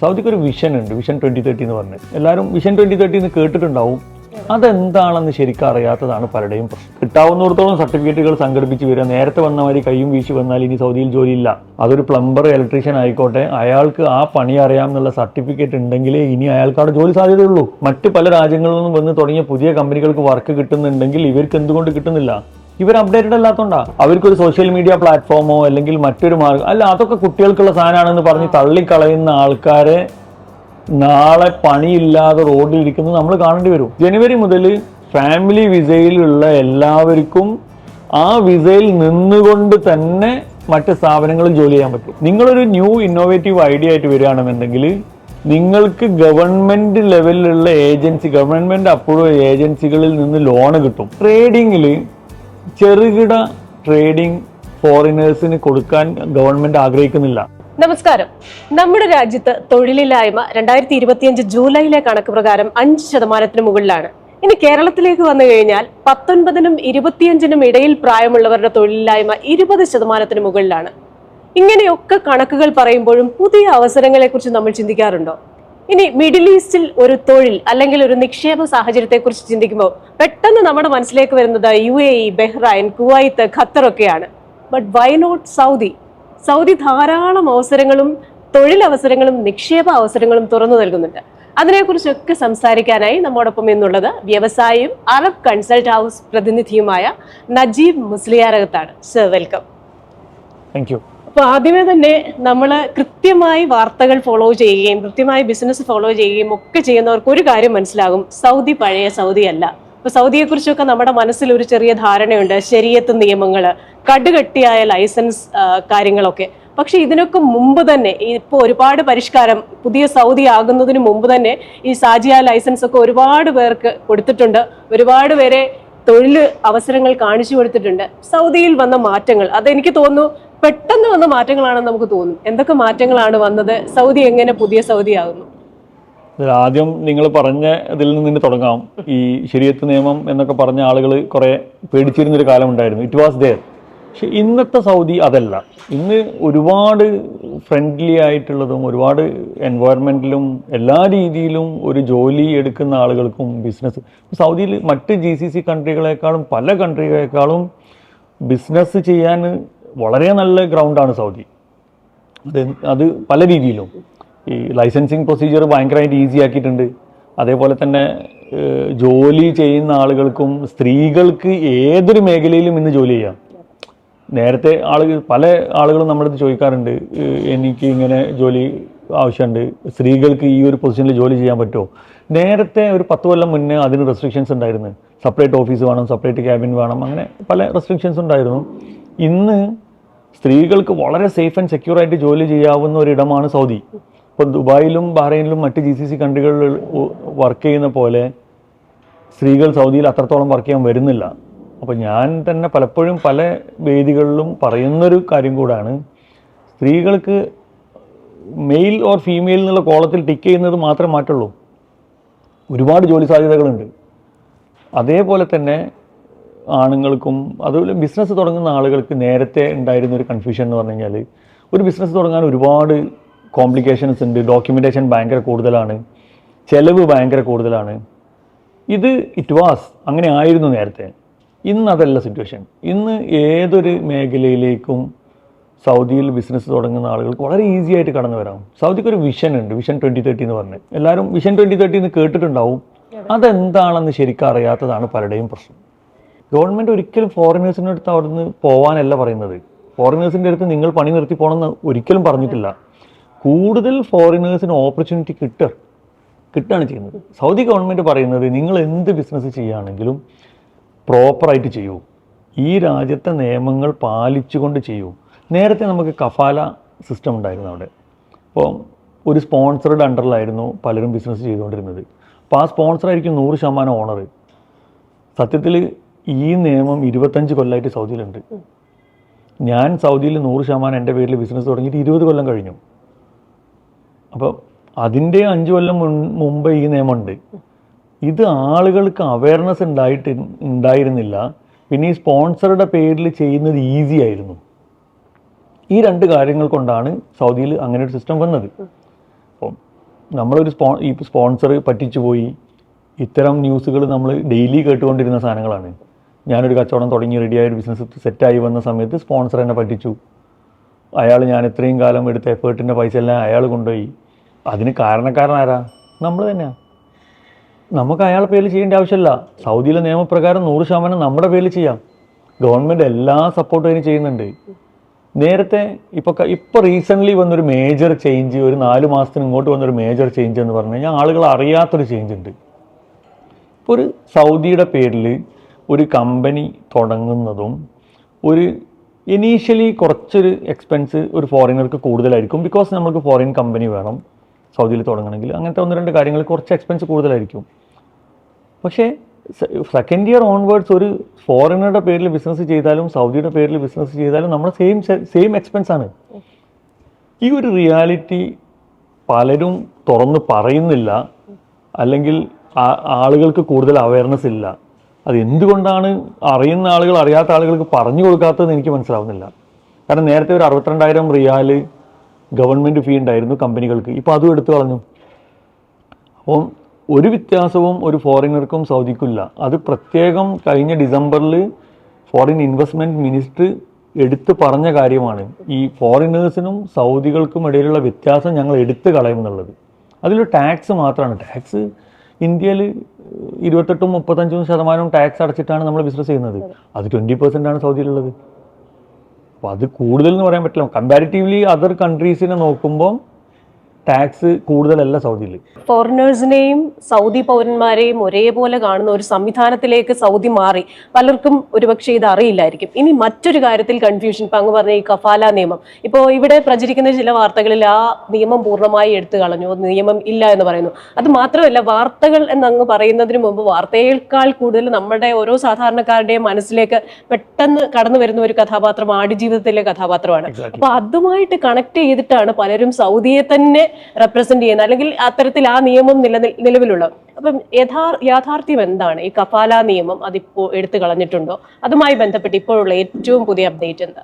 സൗദിക്ക് ഒരു വിഷൻ ഉണ്ട്, വിഷൻ 2030 എന്ന് പറഞ്ഞ് എല്ലാവരും വിഷൻ 2030 എന്ന് കേട്ടിട്ടുണ്ടാവും. അതെന്താണെന്ന് ശരിക്കും അറിയാത്തതാണ് പലരുടെയും പ്രശ്നം. കിട്ടാവുന്നിടത്തോളം സർട്ടിഫിക്കറ്റുകൾ സംഘടിപ്പിച്ച് വരിക, നേരത്തെ വന്ന മാതിരി കയ്യും വീശി വന്നാൽ ഇനി സൗദിയിൽ ജോലിയില്ല. അതൊരു പ്ലംബർ, ഇലക്ട്രീഷ്യൻ ആയിക്കോട്ടെ, അയാൾക്ക് ആ പണി അറിയാം എന്നുള്ള സർട്ടിഫിക്കറ്റ് ഉണ്ടെങ്കിലേ ഇനി അയാൾക്ക് അവിടെ ജോലി സാധ്യതയുള്ളൂ. മറ്റ് പല രാജ്യങ്ങളിൽ നിന്നും വന്ന് തുടങ്ങിയ പുതിയ കമ്പനികൾക്ക് വർക്ക് കിട്ടുന്നുണ്ടെങ്കിൽ ഇവർക്ക് എന്തുകൊണ്ട് കിട്ടുന്നില്ല? ഇവർ അപ്ഡേറ്റഡ് അല്ലാത്തതുകൊണ്ടാ. അവർക്കൊരു സോഷ്യൽ മീഡിയ പ്ലാറ്റ്ഫോമോ അല്ലെങ്കിൽ മറ്റൊരു മാർഗം അല്ല, അതൊക്കെ കുട്ടികൾക്കുള്ള സാധനമാണെന്ന് പറഞ്ഞ് തള്ളിക്കളയുന്ന ആൾക്കാരെ നാളെ പണിയില്ലാതെ റോഡിൽ ഇരിക്കുന്നത് നമ്മൾ കാണേണ്ടി വരും. ജനുവരി മുതൽ ഫാമിലി വിസയിലുള്ള എല്ലാവർക്കും ആ വിസയിൽ നിന്നുകൊണ്ട് തന്നെ മറ്റ് സ്ഥാപനങ്ങളിൽ ജോലി ചെയ്യാൻ പറ്റും. നിങ്ങളൊരു ന്യൂ ഇന്നോവേറ്റീവ് ഐഡിയ ആയിട്ട് വരികയാണെന്നുണ്ടെങ്കിൽ നിങ്ങൾക്ക് ഗവൺമെന്റ് ലെവലിലുള്ള ഏജൻസി, ഗവൺമെന്റ് അപ്രൂവ് ഏജൻസികളിൽ നിന്ന് ലോണ് കിട്ടും. ട്രേഡിങ്ങിൽ ചെറുകിട ട്രേഡിംഗ് ഫോറിനേഴ്സിന് കൊടുക്കാൻ ഗവൺമെന്റ് ആഗ്രഹിക്കുന്നില്ല. നമസ്കാരം. നമ്മുടെ രാജ്യത്ത് തൊഴിലില്ലായ്മ 2025 ജൂലൈയിലെ കണക്ക് പ്രകാരം 5% മുകളിലാണ്. ഇനി കേരളത്തിലേക്ക് വന്നു കഴിഞ്ഞാൽ 19-നും 25-നും ഇടയിൽ പ്രായമുള്ളവരുടെ തൊഴിലില്ലായ്മ 20% മുകളിലാണ്. ഇങ്ങനെയൊക്കെ കണക്കുകൾ പറയുമ്പോഴും പുതിയ അവസരങ്ങളെ കുറിച്ച് നമ്മൾ ചിന്തിക്കാറുണ്ടോ? ഇനി മിഡിൽ ഈസ്റ്റിൽ ഒരു തൊഴിൽ അല്ലെങ്കിൽ ഒരു നിക്ഷേപ സാഹചര്യത്തെ കുറിച്ച് ചിന്തിക്കുമ്പോൾ പെട്ടെന്ന് നമ്മുടെ മനസ്സിലേക്ക് വരുന്നത് UAE, ബഹ്റൈൻ, കുവൈത്ത്, ഖത്തർ ഒക്കെയാണ്. But why not Saudi? Saudi ധാരാളം അവസരങ്ങളും തൊഴിലവസരങ്ങളും നിക്ഷേപ അവസരങ്ങളും തുറന്നു നൽകുന്നുണ്ട്. അതിനെക്കുറിച്ചൊക്കെ സംസാരിക്കാനായി നമ്മോടൊപ്പം എന്നുള്ളത് വ്യവസായിയും അറബ് കൺസൾട്ട് ഹൗസ് പ്രതിനിധിയുമായ നജീബ് മുസ്ലിയാരകത്താണ്. Sir, welcome. Thank you. അപ്പോൾ ആദ്യമേ തന്നെ നമ്മൾ കൃത്യമായി വാർത്തകൾ ഫോളോ ചെയ്യുകയും കൃത്യമായി ബിസിനസ് ഫോളോ ചെയ്യുകയും ഒക്കെ ചെയ്യുന്നവർക്ക് ഒരു കാര്യം മനസ്സിലാകും, സൗദി പഴയ സൗദി അല്ല. അപ്പോൾ സൗദിയെക്കുറിച്ചൊക്കെ നമ്മുടെ മനസ്സിൽ ഒരു ചെറിയ ധാരണയുണ്ട്, ശരീഅത്ത് നിയമങ്ങൾ, കടുകട്ടിയായ ലൈസൻസ് കാര്യങ്ങളൊക്കെ. പക്ഷെ ഇതിനൊക്കെ മുമ്പ് തന്നെ ഇപ്പോൾ ഒരുപാട് പരിഷ്കാരം, പുതിയ സൗദി ആകുന്നതിന് മുമ്പ് തന്നെ ഈ സാജിയ ലൈസൻസ് ഒക്കെ ഒരുപാട് പേർക്ക് കൊടുത്തിട്ടുണ്ട്, ഒരുപാട് പേരെ തൊഴിൽ അവസരങ്ങൾ കാണിച്ചു കൊടുത്തിട്ടുണ്ട്. സൗദിയിൽ വന്ന മാറ്റങ്ങൾ അതെനിക്ക് തോന്നുന്നു പെട്ടെന്ന് വന്ന മാറ്റങ്ങളാണെന്ന് നമുക്ക് തോന്നും. എന്തൊക്കെ മാറ്റങ്ങളാണ് വന്നത്? സൗദി എങ്ങനെ പുതിയ സൗദി ആകുന്നു? ആദ്യം നിങ്ങൾ പറഞ്ഞ ഇതിൽ നിന്ന് തുടങ്ങാം. ഈ ശരീഅത്ത് നിയമം എന്നൊക്കെ പറഞ്ഞ ആളുകൾ കുറെ പേടിച്ചിരുന്നൊരു കാലം ഉണ്ടായിരുന്നു. It was there. പക്ഷെ ഇന്നത്തെ സൗദി അതല്ല. ഇന്ന് ഒരുപാട് ഫ്രണ്ട്ലി ആയിട്ടുള്ളതും ഒരുപാട് എൻവയറമെന്റിലും എല്ലാ രീതിയിലും ഒരു ജോലി എടുക്കുന്ന ആളുകൾക്കും ബിസിനസ് സൗദിയിൽ മറ്റ് GCC കൺട്രികളെക്കാളും പല കൺട്രികളെക്കാളും ബിസിനസ് ചെയ്യാൻ വളരെ നല്ല ഗ്രൗണ്ടാണ് സൗദി. അത് പല രീതിയിലും ഈ ലൈസൻസിങ് പ്രൊസീജിയർ ഭയങ്കരമായിട്ട് ഈസി ആക്കിയിട്ടുണ്ട്. അതേപോലെ തന്നെ ജോലി ചെയ്യുന്ന ആളുകൾക്കും സ്ത്രീകൾക്ക് ഏതൊരു മേഖലയിലും ഇന്ന് ജോലി ചെയ്യാം. നേരത്തെ പല ആളുകളും നമ്മുടെ അടുത്ത് ചോദിക്കാറുണ്ട്, എനിക്ക് ഇങ്ങനെ ജോലി ആവശ്യമുണ്ട്, സ്ത്രീകൾക്ക് ഈ ഒരു പൊസിഷനിൽ ജോലി ചെയ്യാൻ പറ്റുമോ? നേരത്തെ ഒരു 10 കൊല്ലം മുന്നേ അതിന് റെസ്ട്രിക്ഷൻസ് ഉണ്ടായിരുന്നു. സെപ്പറേറ്റ് ഓഫീസ് വേണം, സെപ്പറേറ്റ് ക്യാബിൻ വേണം, അങ്ങനെ പല റെസ്ട്രിക്ഷൻസ് ഉണ്ടായിരുന്നു. ഇന്ന് സ്ത്രീകൾക്ക് വളരെ സേഫ് ആൻഡ് സെക്യൂർ ആയിട്ട് ജോലി ചെയ്യാവുന്ന ഒരിടമാണ് സൗദി. ഇപ്പോൾ ദുബായിലും ബഹ്റൈനിലും മറ്റ് GCC കൺട്രികളിൽ വർക്ക് ചെയ്യുന്ന പോലെ സ്ത്രീകൾ സൗദിയിൽ അത്രത്തോളം വർക്ക് ചെയ്യാൻ വരുന്നില്ല. അപ്പോൾ ഞാൻ തന്നെ പലപ്പോഴും പല വേദികളിലും പറയുന്നൊരു കാര്യം കൂടാണ്, സ്ത്രീകൾക്ക് മെയിൽ ഓർ ഫീമെയിൽ എന്നുള്ള കോളത്തിൽ ടിക്ക് ചെയ്യുന്നത് മാത്രമേ മാറ്റുള്ളൂ. ഒരുപാട് ജോലി സാധ്യതകളുണ്ട്. അതേപോലെ തന്നെ ആണുങ്ങൾക്കും അതുപോലെ ബിസിനസ് തുടങ്ങുന്ന ആളുകൾക്ക് നേരത്തെ ഉണ്ടായിരുന്ന ഒരു കൺഫ്യൂഷൻ എന്ന് പറഞ്ഞു കഴിഞ്ഞാൽ, ഒരു ബിസിനസ് തുടങ്ങാൻ ഒരുപാട് കോംപ്ലിക്കേഷൻസ് ഉണ്ട്, ഡോക്യുമെൻറ്റേഷൻ ഭയങ്കര കൂടുതലാണ്, ചെലവ് ഭയങ്കര കൂടുതലാണ്. ഇറ്റ് വാസ് അങ്ങനെ ആയിരുന്നു നേരത്തെ. ഇന്ന് അതല്ല സിറ്റുവേഷൻ. ഇന്ന് ഏതൊരു മേഖലയിലേക്കും സൗദിയിൽ ബിസിനസ് തുടങ്ങുന്ന ആളുകൾക്ക് വളരെ ഈസി ആയിട്ട് കടന്നു വരാം. സൗദിക്ക് ഒരു വിഷൻ ഉണ്ട്, വിഷൻ 2030 എന്ന് പറഞ്ഞ് എല്ലാവരും വിഷൻ 2030 എന്ന് കേട്ടിട്ടുണ്ടാവും. അതെന്താണെന്ന് ശരിക്കും അറിയാത്തതാണ് പലരുടെയും പ്രശ്നം. ഗവൺമെൻറ് ഒരിക്കലും ഫോറിനേഴ്സിൻ്റെ അടുത്ത് അവിടുന്ന് പോകാനല്ല പറയുന്നത്. ഫോറിനേഴ്സിൻ്റെ അടുത്ത് നിങ്ങൾ പണി നിർത്തി പോകണമെന്ന് ഒരിക്കലും പറഞ്ഞിട്ടില്ല. കൂടുതൽ ഫോറിനേഴ്സിന് ഓപ്പർച്യൂണിറ്റി കിട്ടുകയാണ് ചെയ്യുന്നത്. സൗദി ഗവൺമെൻറ് പറയുന്നത് നിങ്ങൾ എന്ത് ബിസിനസ് ചെയ്യുകയാണെങ്കിലും പ്രോപ്പറായിട്ട് ചെയ്യൂ, ഈ രാജ്യത്തെ നിയമങ്ങൾ പാലിച്ചുകൊണ്ട് ചെയ്യൂ. നേരത്തെ നമുക്ക് കഫാല സിസ്റ്റം ഉണ്ടായിരുന്നു അവിടെ. അപ്പോൾ ഒരു സ്പോൺസറുടെ അണ്ടറിലായിരുന്നു പലരും ബിസിനസ് ചെയ്തുകൊണ്ടിരുന്നത്. അപ്പോൾ ആ സ്പോൺസറായിരിക്കും 100% ഓണർ. സത്യത്തിൽ ഈ നിയമം 25 കൊല്ലമായിട്ട് സൗദിയിലുണ്ട്. ഞാൻ സൗദിയിൽ 100% എൻ്റെ പേരിൽ ബിസിനസ് തുടങ്ങിയിട്ട് 20 കൊല്ലം കഴിഞ്ഞു. അപ്പോൾ അതിൻ്റെ 5 കൊല്ലം മുമ്പ് ഈ നിയമമുണ്ട്. ഇത് ആളുകൾക്ക് അവയർനെസ് ഉണ്ടായിരുന്നില്ല. പിന്നെ ഈ സ്പോൺസറുടെ പേരിൽ ചെയ്യുന്നത് ഈസി ആയിരുന്നു. ഈ 2 കാര്യങ്ങൾ കൊണ്ടാണ് സൗദിയിൽ അങ്ങനെ ഒരു സിസ്റ്റം വന്നത്. അപ്പം നമ്മളൊരു ഈ സ്പോൺസർ പറ്റിച്ചു പോയി, ഇത്തരം ന്യൂസുകൾ നമ്മൾ ഡെയിലി കേട്ടുകൊണ്ടിരുന്ന സാധനങ്ങളാണ്. ഞാനൊരു കച്ചവടം തുടങ്ങി റെഡിയായ ഒരു ബിസിനസ് സെറ്റായി വന്ന സമയത്ത് സ്പോൺസർ എന്നെ പറ്റിച്ചു, അയാൾ ഞാൻ ഇത്രയും കാലം എടുത്ത എഫേർട്ടിൻ്റെ പൈസ എല്ലാം അയാൾ കൊണ്ടുപോയി. അതിന് കാരണക്കാരനാരാ? നമ്മൾ തന്നെയാണ്. നമുക്ക് അയാളുടെ പേരിൽ ചെയ്യേണ്ട ആവശ്യമില്ല. സൗദിയിലെ നിയമപ്രകാരം 100% നമ്മുടെ പേരിൽ ചെയ്യാം. ഗവൺമെൻറ് എല്ലാ സപ്പോർട്ടും അതിന് ചെയ്യുന്നുണ്ട്. നേരത്തെ ഇപ്പോൾ റീസെൻ്റ്ലി വന്നൊരു മേജർ ചേഞ്ച്, ഒരു 4 മാസത്തിന് ഇങ്ങോട്ട് വന്നൊരു മേജർ ചേഞ്ച് എന്ന് പറഞ്ഞു കഴിഞ്ഞാൽ ആളുകൾ അറിയാത്തൊരു ചേഞ്ച് ഉണ്ട്. ഇപ്പോൾ ഒരു സൗദിയുടെ പേരിൽ ഒരു കമ്പനി തുടങ്ങുന്നതും ഒരു ഇനീഷ്യലി കുറച്ചൊരു എക്സ്പെൻസ് ഒരു ഫോറിനർക്ക് കൂടുതലായിരിക്കും. ബിക്കോസ് നമുക്ക് ഫോറിൻ കമ്പനി വേണം സൗദിയിൽ തുടങ്ങണമെങ്കിൽ. അങ്ങനത്തെ 1-2 കാര്യങ്ങൾ കുറച്ച് എക്സ്പെൻസ് കൂടുതലായിരിക്കും. പക്ഷേ സെക്കൻഡ് ഇയർ ഓൺവേർഡ്സ് ഒരു ഫോറിനറുടെ പേരിൽ ബിസിനസ് ചെയ്താലും സൗദിയുടെ പേരിൽ ബിസിനസ് ചെയ്താലും നമ്മുടെ സെയിം എക്സ്പെൻസ് ആണ്. ഈ ഒരു റിയാലിറ്റി പലരും തുറന്ന് പറയുന്നില്ല, അല്ലെങ്കിൽ ആളുകൾക്ക് കൂടുതൽ അവയർനെസ് ഇല്ല. അത് എന്തുകൊണ്ടാണ് അറിയുന്ന ആളുകൾ അറിയാത്ത ആളുകൾക്ക് പറഞ്ഞു കൊടുക്കാത്തതെന്ന് എനിക്ക് മനസ്സിലാവുന്നില്ല. കാരണം നേരത്തെ ഒരു 62,000 റിയാല് ഗവൺമെൻറ് ഫീ ഉണ്ടായിരുന്നു കമ്പനികൾക്ക്, ഇപ്പോൾ അതും എടുത്തു കളഞ്ഞു. അപ്പം ഒരു വ്യത്യാസവും ഒരു ഫോറിനർക്കും സൗദിക്കില്ല. അത് പ്രത്യേകം കഴിഞ്ഞ ഡിസംബറിൽ ഫോറിൻ ഇൻവെസ്റ്റ്മെൻറ്റ് മിനിസ്റ്റർ എടുത്തു പറഞ്ഞ കാര്യമാണ്. ഈ ഫോറിനേഴ്സിനും സൗദികൾക്കും ഇടയിലുള്ള വ്യത്യാസം ഞങ്ങൾ എടുത്തു കളയും എന്നുള്ളത്. അതിലൊരു ടാക്സ് മാത്രമാണ്. ടാക്സ് ഇന്ത്യയിൽ 28-35% ടാക്സ് അടച്ചിട്ടാണ് നമ്മൾ ബിസിനസ് ചെയ്യുന്നത്. അത് 20% ആണ് സൗദിയിലുള്ളത്. അപ്പോൾ അത് കൂടുതൽ എന്ന് പറയാൻ പറ്റില്ല. കമ്പാരിറ്റീവ്ലി അതർ കൺട്രീസിനെ നോക്കുമ്പോൾ ടാക്സ് കൂടുതലല്ല സൗദിയിൽ. ഫോറിനേഴ്സിനെയും സൗദി പൗരന്മാരെയും ഒരേപോലെ കാണുന്ന ഒരു സംവിധാനത്തിലേക്ക് സൗദി മാറി. പലർക്കും ഒരുപക്ഷെ ഇത് അറിയില്ലായിരിക്കും. ഇനി മറ്റൊരു കാര്യത്തിൽ കൺഫ്യൂഷൻ, ഇപ്പം അങ്ങ് പറഞ്ഞ ഈ കഫാല നിയമം, ഇപ്പോൾ ഇവിടെ പ്രചരിക്കുന്ന ചില വാർത്തകളിൽ ആ നിയമം പൂർണ്ണമായി എടുത്തു കളഞ്ഞു, നിയമം ഇല്ല എന്ന് പറയുന്നു. അത് മാത്രമല്ല, വാർത്തകൾ എന്നങ്ങ് പറയുന്നതിന് മുമ്പ് വാർത്തയേക്കാൾ കൂടുതൽ നമ്മുടെ ഓരോ സാധാരണക്കാരുടെയും മനസ്സിലേക്ക് പെട്ടെന്ന് കടന്നു വരുന്ന ഒരു കഥാപാത്രം ആടുജീവിതത്തിലെ കഥാപാത്രമാണ്. അപ്പൊ അതുമായിട്ട് കണക്ട് ചെയ്തിട്ടാണ് പലരും സൗദിയെ തന്നെ റെപ്രസെന്റ് ചെയ്യുന്നത്, അല്ലെങ്കിൽ അത്തരത്തിൽ ആ നിയമം നിലവിലുള്ള. അപ്പം യാഥാർത്ഥ്യം എന്താണ്? ഈ കഫാല നിയമം അതിപ്പോ എടുത്തു കളഞ്ഞിട്ടുണ്ടോ? അതുമായി ബന്ധപ്പെട്ട് ഇപ്പോഴുള്ള ഏറ്റവും പുതിയ അപ്ഡേറ്റ് എന്താ?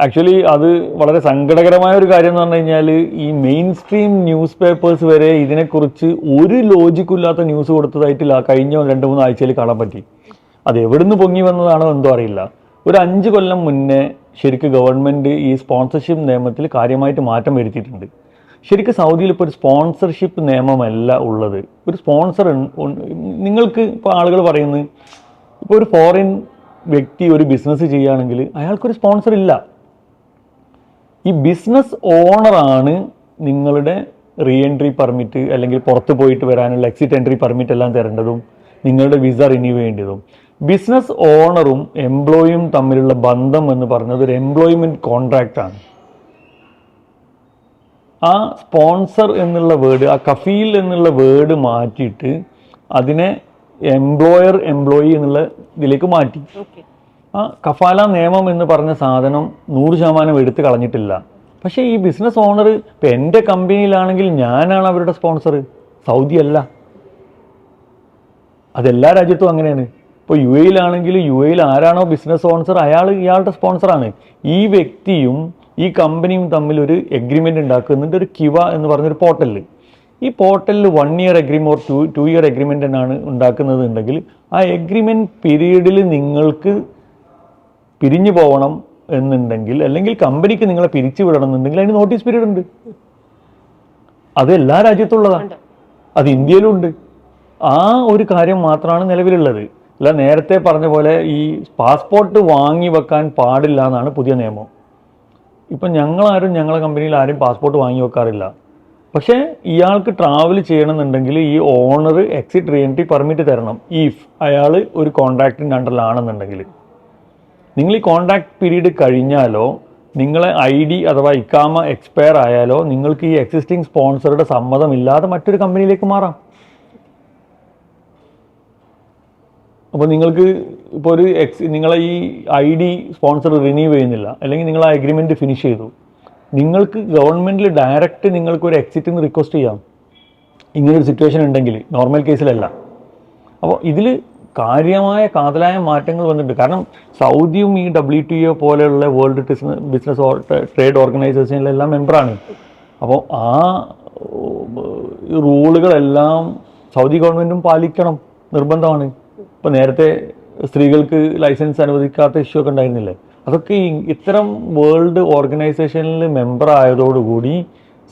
ആക്ച്വലി അത് വളരെ സങ്കടകരമായ ഒരു കാര്യം എന്ന് പറഞ്ഞു കഴിഞ്ഞാൽ, ഈ മെയിൻ സ്ട്രീം ന്യൂസ് പേപ്പേഴ്സ് വരെ ഇതിനെക്കുറിച്ച് ഒരു ലോജിക്കില്ലാത്ത ന്യൂസ് കൊടുത്തതായിട്ടില്ല കഴിഞ്ഞ 2-3 ആഴ്ചയിൽ കാണാൻ പറ്റി. അത് എവിടുന്ന് പൊങ്ങി വന്നതാണോ എന്തോ അറിയില്ല. ഒരു 5 കൊല്ലം മുന്നേ ശരിക്കും ഗവൺമെൻറ് ഈ സ്പോൺസർഷിപ്പ് നിയമത്തിൽ കാര്യമായിട്ട് മാറ്റം വരുത്തിയിട്ടുണ്ട്. ശരിക്കും സൗദിയിൽ ഇപ്പോൾ ഒരു സ്പോൺസർഷിപ്പ് നിയമമല്ല ഉള്ളത്. ഒരു സ്പോൺസർ നിങ്ങൾക്ക് ഇപ്പോൾ ആളുകൾ പറയുന്നത്, ഇപ്പോൾ ഒരു ഫോറിൻ വ്യക്തി ഒരു ബിസിനസ് ചെയ്യുകയാണെങ്കിൽ അയാൾക്കൊരു സ്പോൺസർ ഇല്ല. ഈ ബിസിനസ് ഓണറാണ് നിങ്ങളുടെ റീ എൻട്രി പെർമിറ്റ് അല്ലെങ്കിൽ പുറത്ത് പോയിട്ട് വരാനുള്ള എക്സിറ്റ് എൻട്രി പെർമിറ്റ് എല്ലാം തരേണ്ടതും നിങ്ങളുടെ വിസ റിന്യൂ ചെയ്യേണ്ടതും. ബിസിനസ് ഓണറും എംപ്ലോയിയും തമ്മിലുള്ള ബന്ധം എന്ന് പറയുന്നത് ഒരു എംപ്ലോയ്മെൻറ്റ് കോൺട്രാക്റ്റാണ്. ആ സ്പോൺസർ എന്നുള്ള വേർഡ്, ആ കഫീൽ എന്നുള്ള വേർഡ് മാറ്റിയിട്ട് അതിനെ എംപ്ലോയർ എംപ്ലോയി എന്നുള്ള ഇതിലേക്ക് മാറ്റി. ആ കഫാല നിയമം എന്ന് പറഞ്ഞ സാധനം 100% എടുത്ത് കളഞ്ഞിട്ടില്ല. പക്ഷേ ഈ ബിസിനസ് ഓണർ ഇപ്പം എൻ്റെ കമ്പനിയിലാണെങ്കിൽ ഞാനാണ് അവരുടെ സ്പോൺസർ, സൗദി അല്ല. അതെല്ലാ രാജ്യത്തും അങ്ങനെയാണ്. ഇപ്പോൾ യുഎയിലാണെങ്കിൽ യുഎയിൽ ആരാണോ ബിസിനസ് സ്പോൺസർ ഇയാളുടെ സ്പോൺസറാണ്. ഈ വ്യക്തിയും ഈ കമ്പനിയും തമ്മിൽ ഒരു എഗ്രിമെൻ്റ് ഉണ്ടാക്കുന്നുണ്ട്, ഒരു കിവ എന്ന് പറഞ്ഞൊരു പോർട്ടലിൽ. ഈ പോർട്ടലിൽ 1 year agreement or 2 year agreement എന്നാണ് ഉണ്ടാക്കുന്നത് ഉണ്ടെങ്കിൽ ആ എഗ്രിമെൻറ്റ് പീരീഡിൽ നിങ്ങൾക്ക് പിരിഞ്ഞു പോകണം എന്നുണ്ടെങ്കിൽ, അല്ലെങ്കിൽ കമ്പനിക്ക് നിങ്ങളെ പിരിച്ചു വിടണം എന്നുണ്ടെങ്കിൽ അതിന് നോട്ടീസ് പീരീഡ് ഉണ്ട്. അത് എല്ലാ രാജ്യത്തുള്ളതാണ്, അത് ഇന്ത്യയിലും ഉണ്ട്. ആ ഒരു കാര്യം മാത്രമാണ് നിലവിലുള്ളത്. അല്ല നേരത്തെ പറഞ്ഞ പോലെ ഈ പാസ്പോർട്ട് വാങ്ങി വെക്കാൻ പാടില്ല എന്നാണ് പുതിയ നിയമം. ഇപ്പം ഞങ്ങളെ കമ്പനിയിൽ ആരും പാസ്പോർട്ട് വാങ്ങി വെക്കാറില്ല. പക്ഷേ ഇയാൾക്ക് ട്രാവൽ ചെയ്യണമെന്നുണ്ടെങ്കിൽ ഈ owner exit re entry permit തരണം. ഇഫ് അയാൾ ഒരു കോൺട്രാക്റ്റിൻ്റെ അണ്ടറിലാണെന്നുണ്ടെങ്കിൽ. നിങ്ങൾ ഈ കോൺട്രാക്ട് പീരീഡ് കഴിഞ്ഞാലോ നിങ്ങളെ ID അഥവാ ഇക്കാമ എക്സ്പയർ ആയാലോ നിങ്ങൾക്ക് ഈ എക്സിസ്റ്റിംഗ് സ്പോൺസറുടെ സമ്മതമില്ലാതെ മറ്റൊരു കമ്പനിയിലേക്ക് മാറാം. അപ്പോൾ നിങ്ങൾക്ക് ഇപ്പോൾ നിങ്ങളെ ഈ ID സ്പോൺസർ റിന്യൂ ചെയ്യുന്നില്ല, അല്ലെങ്കിൽ നിങ്ങൾ ആ എഗ്രിമെൻറ്റ് ഫിനിഷ് ചെയ്തു, നിങ്ങൾക്ക് ഗവൺമെൻറ്റിൽ ഡയറക്റ്റ് നിങ്ങൾക്കൊരു എക്സിറ്റിന് റിക്വസ്റ്റ് ചെയ്യാം ഇങ്ങനൊരു സിറ്റുവേഷൻ ഉണ്ടെങ്കിൽ, നോർമൽ കേസിലല്ല. അപ്പോൾ ഇതിൽ കാര്യമായ കാതലായ മാറ്റങ്ങൾ വന്നിട്ടുണ്ട്. കാരണം സൗദിയും ഈ WTO പോലെയുള്ള വേൾഡ് ബിസിനസ് ട്രേഡ് ഓർഗനൈസേഷനിലെല്ലാം മെമ്പറാണ്. അപ്പോൾ ആ റൂളുകളെല്ലാം സൗദി ഗവൺമെൻറ്റും പാലിക്കണം, നിർബന്ധമാണ്. ഇപ്പം നേരത്തെ സ്ത്രീകൾക്ക് ലൈസൻസ് അനുവദിക്കാത്ത ഇഷ്യൂ ഒക്കെ ഉണ്ടായിരുന്നില്ലേ? അതൊക്കെ ഇത്തരം വേൾഡ് ഓർഗനൈസേഷനിൽ മെമ്പർ ആയതോടുകൂടി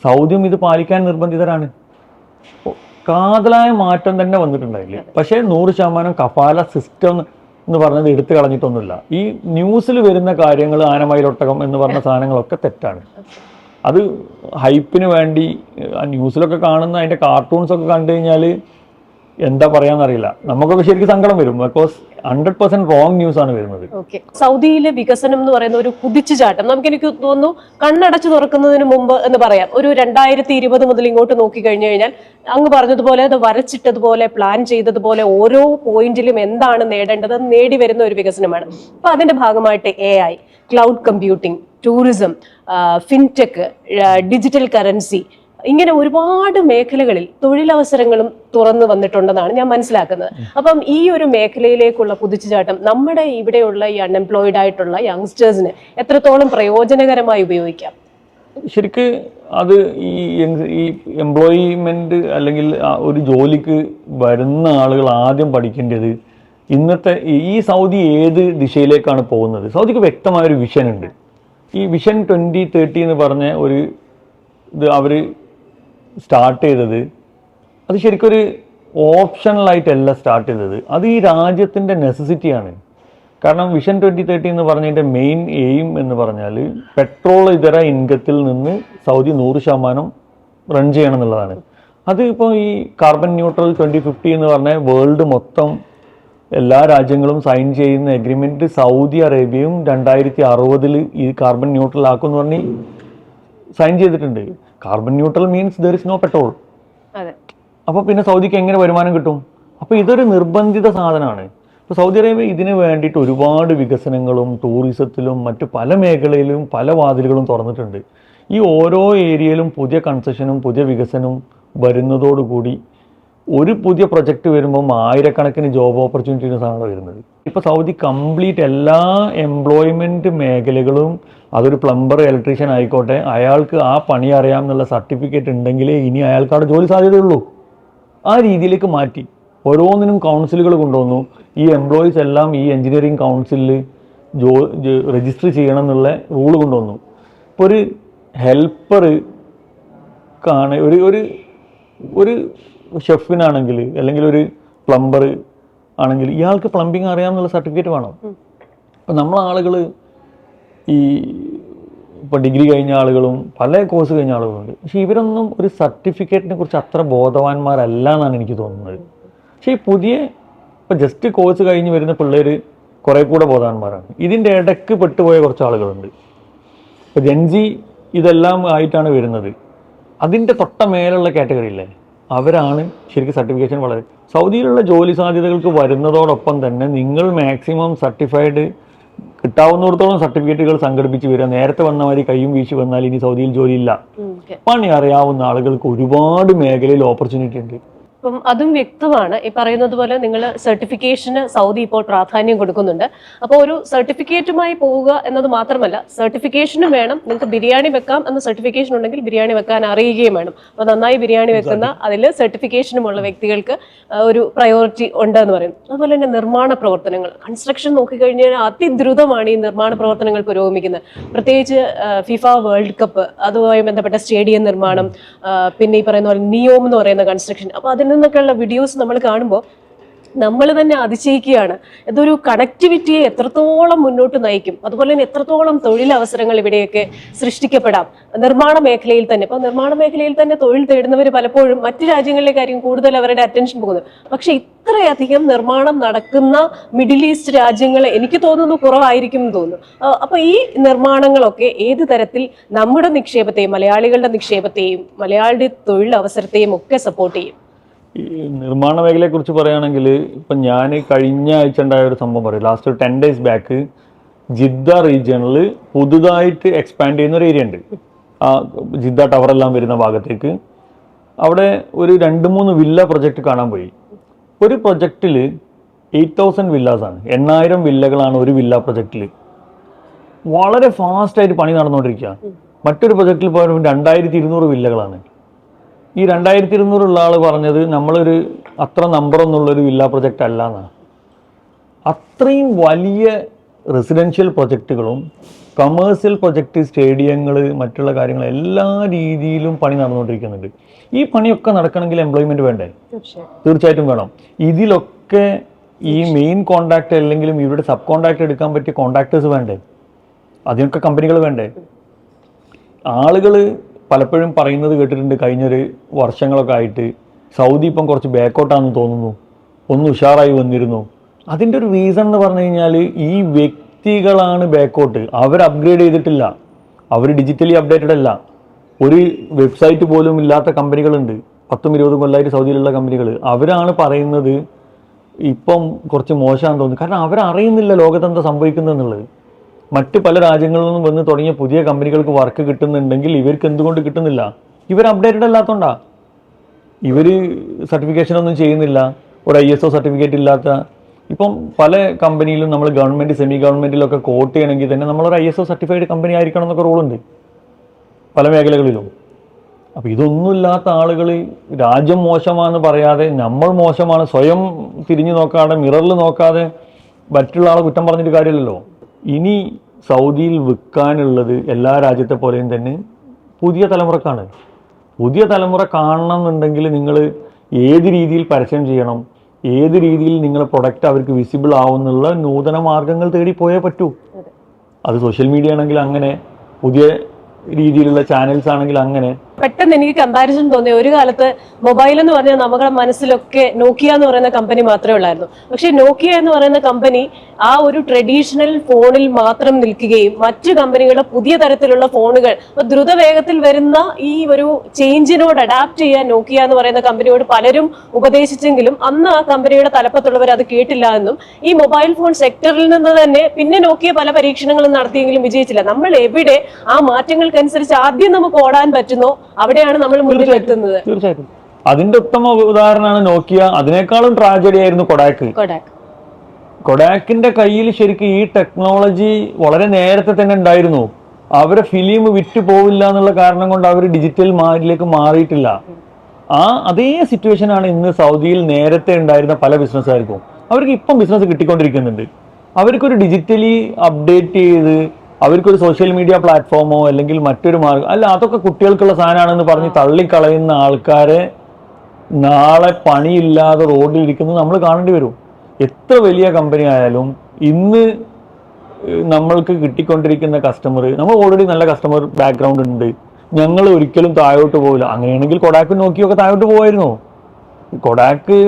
സൗദിയും ഇത് പാലിക്കാൻ നിർബന്ധിതരാണ്. കാതലായ മാറ്റം തന്നെ വന്നിട്ടുണ്ടായില്ലേ? പക്ഷേ 100% കഫാല സിസ്റ്റം എന്ന് പറഞ്ഞത് എടുത്തു കളഞ്ഞിട്ടൊന്നുമില്ല. ഈ ന്യൂസിൽ വരുന്ന കാര്യങ്ങൾ ആനമയിലൊട്ടകം എന്ന് പറഞ്ഞ സാധനങ്ങളൊക്കെ തെറ്റാണ്. അത് ഹൈപ്പിന് വേണ്ടി ന്യൂസിലൊക്കെ കാണുന്ന അതിൻ്റെ കാർട്ടൂൺസ് ഒക്കെ കണ്ടു കഴിഞ്ഞാൽ എന്താ പറയാന്നറിയില്ല. നമുക്കൊക്കെ ശരിക്കും സങ്കടം വരും. ബിക്കോസ് 100% റോങ് ന്യൂസ് ആണ് വരുന്നത്. സൗദിയിലെ വികസനം എന്ന് പറയുന്ന ഒരു കുതിച്ചുചാട്ടം എനിക്ക് തോന്നുന്നു കണ്ണടച്ചു തുറക്കുന്നതിന് മുമ്പ് എന്ന് പറയാം. ഒരു 2020 മുതൽ ഇങ്ങോട്ട് നോക്കി കഴിഞ്ഞു കഴിഞ്ഞാൽ അങ്ങ് പറഞ്ഞതുപോലെ അത് വരച്ചിട്ടതുപോലെ പ്ലാൻ ചെയ്തതുപോലെ ഓരോ പോയിന്റിലും എന്താണ് നേടേണ്ടത് നേടി വരുന്ന ഒരു വികസനമാണ്. അപ്പൊ അതിന്റെ ഭാഗമായിട്ട് AI, cloud computing, tourism, fintech, digital currency, ഇങ്ങനെ ഒരുപാട് മേഖലകളിൽ തൊഴിലവസരങ്ങളും തുറന്നു വന്നിട്ടുണ്ടെന്നാണ് ഞാൻ മനസ്സിലാക്കുന്നത്. അപ്പം ഈ ഒരു മേഖലയിലേക്കുള്ള കുതിച്ചുചാട്ടം നമ്മുടെ ഇവിടെയുള്ള ഈ അൺഎംപ്ലോയിഡ് ആയിട്ടുള്ള യങ്സ്റ്റേഴ്സിന് എത്രത്തോളം പ്രയോജനകരമായി ഉപയോഗിക്കാം? ശരിക്ക് അത് ഈ എംപ്ലോയ്മെന്റ് അല്ലെങ്കിൽ ഒരു ജോലിക്ക് വരുന്ന ആളുകൾ ആദ്യം പഠിക്കേണ്ടത് ഇന്നത്തെ ഈ സൗദി ഏത് ദിശയിലേക്കാണ് പോകുന്നത്. സൗദിക്ക് വ്യക്തമായൊരു വിഷൻ ഉണ്ട്. ഈ വിഷൻ 2030 എന്ന് പറഞ്ഞ ഒരു ഇത് അവർ സ്റ്റാർട്ട് ചെയ്തത്, അത് ശരിക്കൊരു ഓപ്ഷണലായിട്ടല്ല സ്റ്റാർട്ട് ചെയ്തത്. അത് ഈ രാജ്യത്തിൻ്റെ നെസസിറ്റിയാണ്. കാരണം വിഷൻ 2030 എന്ന് പറഞ്ഞതിൻ്റെ മെയിൻ എയിം എന്ന് പറഞ്ഞാൽ പെട്രോൾ ഇതര ഇൻകത്തിൽ നിന്ന് സൗദി 100% റൺ ചെയ്യണം എന്നുള്ളതാണ്. അത് ഇപ്പോൾ ഈ കാർബൺ ന്യൂട്രൽ 2050 എന്ന് പറഞ്ഞാൽ വേൾഡ് മൊത്തം എല്ലാ രാജ്യങ്ങളും സൈൻ ചെയ്യുന്ന എഗ്രിമെൻറ്റ് സൗദി അറേബ്യയും 2060 ഈ കാർബൺ ന്യൂട്രൽ ആക്കും എന്ന് പറഞ്ഞ് സൈൻ ചെയ്തിട്ടുണ്ട്. Carbon neutral means there is no petrol. അപ്പോൾ പിന്നെ സൗദിക്ക് എങ്ങനെ വരുമാനം കിട്ടും? അപ്പോൾ ഇതൊരു നിർബന്ധിത സാധനമാണ്. ഇപ്പോൾ സൗദി അറേബ്യ ഇതിന് വേണ്ടിയിട്ട് ഒരുപാട് വികസനങ്ങളും ടൂറിസത്തിലും മറ്റു പല മേഖലയിലും പല വാതിലുകളും തുറന്നിട്ടുണ്ട്. ഈ ഓരോ ഏരിയയിലും പുതിയ കൺസെഷനും പുതിയ വികസനവും വരുന്നതോടുകൂടി ഒരു പുതിയ പ്രൊജക്റ്റ് വരുമ്പം ആയിരക്കണക്കിന് ജോബ് ഓപ്പർച്യൂണിറ്റീസാണ് വരുന്നത്. ഇപ്പോൾ സൗദി കംപ്ലീറ്റ് എല്ലാ എംപ്ലോയ്മെൻറ്റ് മേഖലകളും, അതൊരു പ്ലംബർ, ഇലക്ട്രീഷ്യൻ ആയിക്കോട്ടെ, അയാൾക്ക് ആ പണി അറിയാം എന്നുള്ള സർട്ടിഫിക്കറ്റ് ഉണ്ടെങ്കിലേ ഇനി അയാൾക്ക് അവിടെ ജോലി സാധ്യതയുള്ളൂ. ആ രീതിയിലേക്ക് മാറ്റി ഓരോന്നിനും കൗൺസിലുകൾ കൊണ്ടുവന്നു. ഈ എംപ്ലോയീസ് എല്ലാം ഈ എഞ്ചിനീയറിംഗ് കൗൺസിലിൽ രജിസ്റ്റർ ചെയ്യണം എന്നുള്ള റൂൾ കൊണ്ടുവന്നു. ഇപ്പോൾ ഒരു ഹെൽപ്പർ ഒരു ഷെഫിനാണെങ്കിൽ അല്ലെങ്കിൽ ഒരു പ്ലംബർ ആണെങ്കിൽ ഇയാൾക്ക് പ്ലംബിങ് അറിയാമെന്നുള്ള സർട്ടിഫിക്കറ്റ് വേണം. അപ്പം നമ്മളാളുകൾ ഇപ്പോൾ ഡിഗ്രി കഴിഞ്ഞ ആളുകളും പല കോഴ്സ് കഴിഞ്ഞ ആളുകളുണ്ട്. പക്ഷേ ഇവരൊന്നും ഒരു സർട്ടിഫിക്കറ്റിനെ കുറിച്ച് അത്ര ബോധവാന്മാരല്ല എന്നാണ് എനിക്ക് തോന്നുന്നത്. പക്ഷേ ഈ ഇപ്പോൾ ജസ്റ്റ് കോഴ്സ് കഴിഞ്ഞ് വരുന്ന പിള്ളേർ കുറേ കൂടെ ബോധവാന്മാരാണ്. ഇതിൻ്റെ ഇടയ്ക്ക് പെട്ടുപോയ കുറച്ച് ആളുകളുണ്ട്. ഇപ്പോൾ ജെൻസി ഇതെല്ലാം ആയിട്ടാണ് വരുന്നത്. അതിൻ്റെ തൊട്ട മേലുള്ള കാറ്റഗറി ഇല്ലേ, അവരാണ് ശരിക്കും സർട്ടിഫിക്കേഷൻ വളരെ സൗദിയിലുള്ള ജോലി സാധ്യതകൾക്ക് വരുന്നതോടൊപ്പം തന്നെ നിങ്ങൾ മാക്സിമം സർട്ടിഫൈഡ് കിട്ടാവുന്നിടത്തോളം സർട്ടിഫിക്കറ്റുകൾ സംഘടിപ്പിച്ച് വരിക. നേരത്തെ വന്ന മാതിരി കയ്യും വീശി വന്നാൽ ഇനി സൗദിയിൽ ജോലിയില്ല. പണി അറിയാവുന്ന ആളുകൾക്ക് ഒരുപാട് മേഖലയിൽ ഓപ്പർച്യൂണിറ്റി ഉണ്ട്. അപ്പം അതും വ്യക്തമാണ്. ഈ പറയുന്നത് പോലെ നിങ്ങൾ സർട്ടിഫിക്കേഷന് സൗദി ഇപ്പോൾ പ്രാധാന്യം കൊടുക്കുന്നുണ്ട്. അപ്പോൾ ഒരു സർട്ടിഫിക്കറ്റുമായി പോവുക എന്നത് മാത്രമല്ല, സർട്ടിഫിക്കേഷനും വേണം. നിങ്ങൾക്ക് ബിരിയാണി വെക്കാം എന്ന സർട്ടിഫിക്കേഷൻ ഉണ്ടെങ്കിൽ ബിരിയാണി വെക്കാൻ അറിയുകയും വേണം. അപ്പോൾ നന്നായി ബിരിയാണി വെക്കുന്ന അതിൽ സർട്ടിഫിക്കേഷനുമുള്ള വ്യക്തികൾക്ക് ഒരു പ്രയോറിറ്റി ഉണ്ട് എന്ന് പറയുന്നു. അതുപോലെ തന്നെ നിർമ്മാണ പ്രവർത്തനങ്ങൾ, കൺസ്ട്രക്ഷൻ നോക്കിക്കഴിഞ്ഞാൽ അതിദ്രുതമാണ് ഈ നിർമ്മാണ പ്രവർത്തനങ്ങൾ പുരോഗമിക്കുന്നത്. പ്രത്യേകിച്ച് ഫിഫ വേൾഡ് കപ്പ്, അതുമായി ബന്ധപ്പെട്ട സ്റ്റേഡിയം നിർമ്മാണം, പിന്നെ ഈ പറയുന്ന പോലെ നിയോം എന്ന് പറയുന്ന കൺസ്ട്രക്ഷൻ. അപ്പോൾ അതിൽ നിന്നൊക്കെയുള്ള വീഡിയോസ് നമ്മൾ കാണുമ്പോൾ നമ്മൾ തന്നെ അതിശയിക്കുകയാണ്. ഇതൊരു കണക്ടിവിറ്റിയെ എത്രത്തോളം മുന്നോട്ട് നയിക്കും, അതുപോലെ തന്നെ എത്രത്തോളം തൊഴിലവസരങ്ങൾ ഇവിടെയൊക്കെ സൃഷ്ടിക്കപ്പെടാം നിർമ്മാണ മേഖലയിൽ തന്നെ. ഇപ്പൊ നിർമ്മാണ മേഖലയിൽ തന്നെ തൊഴിൽ തേടുന്നവർ പലപ്പോഴും മറ്റു രാജ്യങ്ങളിലേക്കായിരിക്കും കൂടുതൽ അവരുടെ അറ്റൻഷൻ പോകുന്നത്. പക്ഷെ ഇത്രയധികം നിർമ്മാണം നടക്കുന്ന മിഡിൽ ഈസ്റ്റ് രാജ്യങ്ങൾ എനിക്ക് തോന്നുന്നു കുറവായിരിക്കും എന്ന് തോന്നുന്നു. അപ്പൊ ഈ നിർമ്മാണങ്ങളൊക്കെ ഏത് തരത്തിൽ നമ്മുടെ നിക്ഷേപത്തെയും മലയാളികളുടെ നിക്ഷേപത്തെയും മലയാളിയുടെ തൊഴിലവസരത്തെയും ഒക്കെ സപ്പോർട്ട് ചെയ്യും? ഈ നിർമ്മാണ മേഖലയെക്കുറിച്ച് പറയുകയാണെങ്കിൽ ഇപ്പം ഞാൻ കഴിഞ്ഞ ആഴ്ച ഉണ്ടായ ഒരു സംഭവം പറയും. ലാസ്റ്റ് 10 days ബാക്ക് ജിദ്ദ റീജിയണിൽ പുതുതായിട്ട് എക്സ്പാൻഡ് ചെയ്യുന്ന ഒരു ഏരിയ ഉണ്ട്. ആ ജിദ്ദ ടവറെല്ലാം വരുന്ന ഭാഗത്തേക്ക് അവിടെ ഒരു 2-3 വില്ല പ്രൊജക്റ്റ് കാണാൻ പോയി. ഒരു പ്രൊജക്റ്റിൽ 8000 വില്ലാസാണ്, 8000 വില്ലകളാണ് ഒരു വില്ല പ്രൊജക്റ്റിൽ. വളരെ ഫാസ്റ്റായിട്ട് പണി നടന്നുകൊണ്ടിരിക്കുക. മറ്റൊരു പ്രൊജക്റ്റിൽ പോയാൽ 2200 വില്ലകളാണ്. ഈ 2200 ആൾ പറഞ്ഞത് നമ്മളൊരു അത്ര നമ്പറൊന്നുള്ളൊരു വില്ല പ്രൊജക്റ്റ് അല്ല എന്നാണ്. അത്രയും വലിയ റെസിഡൻഷ്യൽ പ്രൊജക്റ്റുകളും കമേഴ്സ്യൽ പ്രൊജക്റ്റ്, സ്റ്റേഡിയങ്ങൾ, മറ്റുള്ള കാര്യങ്ങൾ എല്ലാ രീതിയിലും പണി നടന്നുകൊണ്ടിരിക്കുന്നുണ്ട്. ഈ പണിയൊക്കെ നടക്കണമെങ്കിൽ എംപ്ലോയ്മെന്റ് വേണ്ടേ? തീർച്ചയായിട്ടും വേണം. ഇതിലൊക്കെ ഈ മെയിൻ കോൺട്രാക്ട് അല്ലെങ്കിലും ഇവരുടെ സബ് കോൺട്രാക്ട് എടുക്കാൻ പറ്റിയ കോൺട്രാക്ടേഴ്സ് വേണ്ടേ? അതിനൊക്കെ കമ്പനികൾ വേണ്ടേ? ആളുകൾ പലപ്പോഴും പറയുന്നത് കേട്ടിട്ടുണ്ട് കഴിഞ്ഞൊരു വർഷങ്ങളൊക്കെ ആയിട്ട് സൗദി ഇപ്പം കുറച്ച് ബാക്കോട്ടാണെന്ന് തോന്നുന്നു, ഒന്ന് ഉഷാറായി വന്നിരുന്നു. അതിൻ്റെ ഒരു റീസൺ എന്ന് പറഞ്ഞു കഴിഞ്ഞാൽ ഈ വ്യക്തികളാണ് ബാക്കോട്ട്. അവർ അപ്ഗ്രേഡ് ചെയ്തിട്ടില്ല, അവർ ഡിജിറ്റലി അപ്ഡേറ്റഡ് അല്ല. ഒരു വെബ്സൈറ്റ് പോലും ഇല്ലാത്ത കമ്പനികളുണ്ട് 10-20 കൊല്ലമായിട്ട് സൗദിയിലുള്ള കമ്പനികൾ. അവരാണ് പറയുന്നത് ഇപ്പം കുറച്ച് മോശമാണെന്ന് തോന്നുന്നു. കാരണം അവരറിയുന്നില്ല ലോകത്ത് എന്താ സംഭവിക്കുന്നതെന്നുള്ളത്. മറ്റ് പല രാജ്യങ്ങളിൽ നിന്നും വന്ന് തുടങ്ങിയ പുതിയ കമ്പനികൾക്ക് വർക്ക് കിട്ടുന്നുണ്ടെങ്കിൽ ഇവർക്ക് എന്തുകൊണ്ട് കിട്ടുന്നില്ല? ഇവർ അപ്ഡേറ്റഡ് അല്ലാത്തതുകൊണ്ടാണ്. ഇവർ സർട്ടിഫിക്കേഷനൊന്നും ചെയ്യുന്നില്ല. ഒരു ISO സർട്ടിഫിക്കറ്റ് ഇല്ലാത്ത, ഇപ്പം പല കമ്പനിയിലും നമ്മൾ ഗവൺമെൻറ്, സെമി ഗവൺമെൻറ്റിലൊക്കെ കോട്ട് ചെയ്യണമെങ്കിൽ തന്നെ നമ്മളൊരു ISO സർട്ടിഫൈഡ് കമ്പനി ആയിരിക്കണം എന്നൊക്കെ റൂളുണ്ട് പല മേഖലകളിലും. അപ്പോൾ ഇതൊന്നുമില്ലാത്ത ആളുകൾ രാജ്യം മോശമാണെന്ന് പറയാതെ, നമ്മൾ മോശമാണ് സ്വയം തിരിഞ്ഞു നോക്കാതെ, മിററിൽ നോക്കാതെ മറ്റുള്ള ആളെ കുറ്റം പറഞ്ഞിട്ട് കാര്യമില്ലല്ലോ. ഇനി സൗദിയിൽ വിൽക്കാനുള്ളത് എല്ലാ രാജ്യത്തെ പോലെയും തന്നെ പുതിയ തലമുറക്കാണ്. പുതിയ തലമുറ കാണണം എന്നുണ്ടെങ്കിൽ നിങ്ങൾ ഏത് രീതിയിൽ പരസ്യം ചെയ്യണം, ഏത് രീതിയിൽ നിങ്ങളുടെ പ്രൊഡക്റ്റ് അവർക്ക് വിസിബിൾ ആവുന്നുള്ള നൂതന മാർഗങ്ങൾ തേടി പോയേ പറ്റൂ. അത് സോഷ്യൽ മീഡിയ ആണെങ്കിൽ അങ്ങനെ, പുതിയ രീതിയിലുള്ള ചാനൽസ് ആണെങ്കിൽ അങ്ങനെ. പെട്ടെന്ന് എനിക്ക് കമ്പാരിസൺ തോന്നി. ഒരു കാലത്ത് മൊബൈൽ എന്ന് പറഞ്ഞാൽ നമ്മുടെ മനസ്സിലൊക്കെ നോക്കിയ എന്ന് പറയുന്ന കമ്പനി മാത്രമേ ഉള്ളായിരുന്നു. പക്ഷെ നോക്കിയ എന്ന് പറയുന്ന കമ്പനി ആ ഒരു ട്രഡീഷണൽ ഫോണിൽ മാത്രം നിൽക്കുകയും മറ്റു കമ്പനികളുടെ പുതിയ തരത്തിലുള്ള ഫോണുകൾ ദ്രുതവേഗത്തിൽ വരുന്ന ഈ ഒരു ചേഞ്ചിനോട് അഡാപ്റ്റ് ചെയ്യാൻ നോക്കിയ എന്ന് പറയുന്ന കമ്പനിയോട് പലരും ഉപദേശിച്ചെങ്കിലും അന്ന് ആ കമ്പനിയുടെ തലപ്പത്തുള്ളവർ അത് കേട്ടില്ല എന്നും ഈ മൊബൈൽ ഫോൺ സെക്ടറിൽ നിന്ന് തന്നെ പിന്നെ നോക്കിയ പല പരീക്ഷണങ്ങളും നടത്തിയെങ്കിലും വിജയിച്ചില്ല. നമ്മൾ എവിടെ ആ മാറ്റങ്ങൾക്കനുസരിച്ച് ആദ്യം നമുക്ക് ഓടാൻ പറ്റുന്നോ അവിടെയാണ് നമ്മൾ മുന്നിൽ എത്തുന്നത്. തീർച്ചയായിട്ടും അതിന്റെ ഉത്തമ ഉദാഹരണമാണ് നോക്കിയ. അതിനേക്കാളും ട്രാജഡി ആയിരുന്നു കൊഡാക്ക്. കൊഡാക്കിന്റെ കയ്യിൽ ശരിക്കും ഈ ടെക്നോളജി വളരെ നേരത്തെ തന്നെ ഉണ്ടായിരുന്നു. അവരെ ഫിലിം വിറ്റ് പോവില്ല എന്നുള്ള കാരണം കൊണ്ട് അവർ ഡിജിറ്റൽ മാർക്കറ്റിലേക്ക് മാറിയിട്ടില്ല. അതേ സിറ്റുവേഷൻ ആണ് ഇന്ന് സൗദിയിൽ നേരത്തെ ഉണ്ടായിരുന്ന പല ബിസിനസ്സുകാർക്കും. അവർക്ക് ഇപ്പം ബിസിനസ് കിട്ടിക്കൊണ്ടിരിക്കുന്നുണ്ട്. അവർക്കൊരു ഡിജിറ്റലി അപ്ഡേറ്റ് ചെയ്ത് അവർക്കൊരു സോഷ്യൽ മീഡിയ പ്ലാറ്റ്ഫോമോ അല്ലെങ്കിൽ മറ്റൊരു മാർഗം അല്ല, അതൊക്കെ കുട്ടികൾക്കുള്ള സാധനമാണെന്ന് പറഞ്ഞ് തള്ളിക്കളയുന്ന ആൾക്കാരെ നാളെ പണിയില്ലാതെ റോഡിൽ ഇരിക്കുന്നത് നമ്മൾ കാണേണ്ടി വരും. എത്ര വലിയ കമ്പനി ആയാലും ഇന്ന് നമ്മൾക്ക് കിട്ടിക്കൊണ്ടിരിക്കുന്ന കസ്റ്റമർ, നമ്മൾ ഓൾറെഡി നല്ല കസ്റ്റമർ ബാക്ക്ഗ്രൗണ്ട് ഉണ്ട്, ഞങ്ങൾ ഒരിക്കലും താഴോട്ട് പോകില്ല. അങ്ങനെയാണെങ്കിൽ കൊഡാക്ക് നോക്കിയൊക്കെ താഴോട്ട് പോകുമായിരുന്നു. കൊഡാക്ക്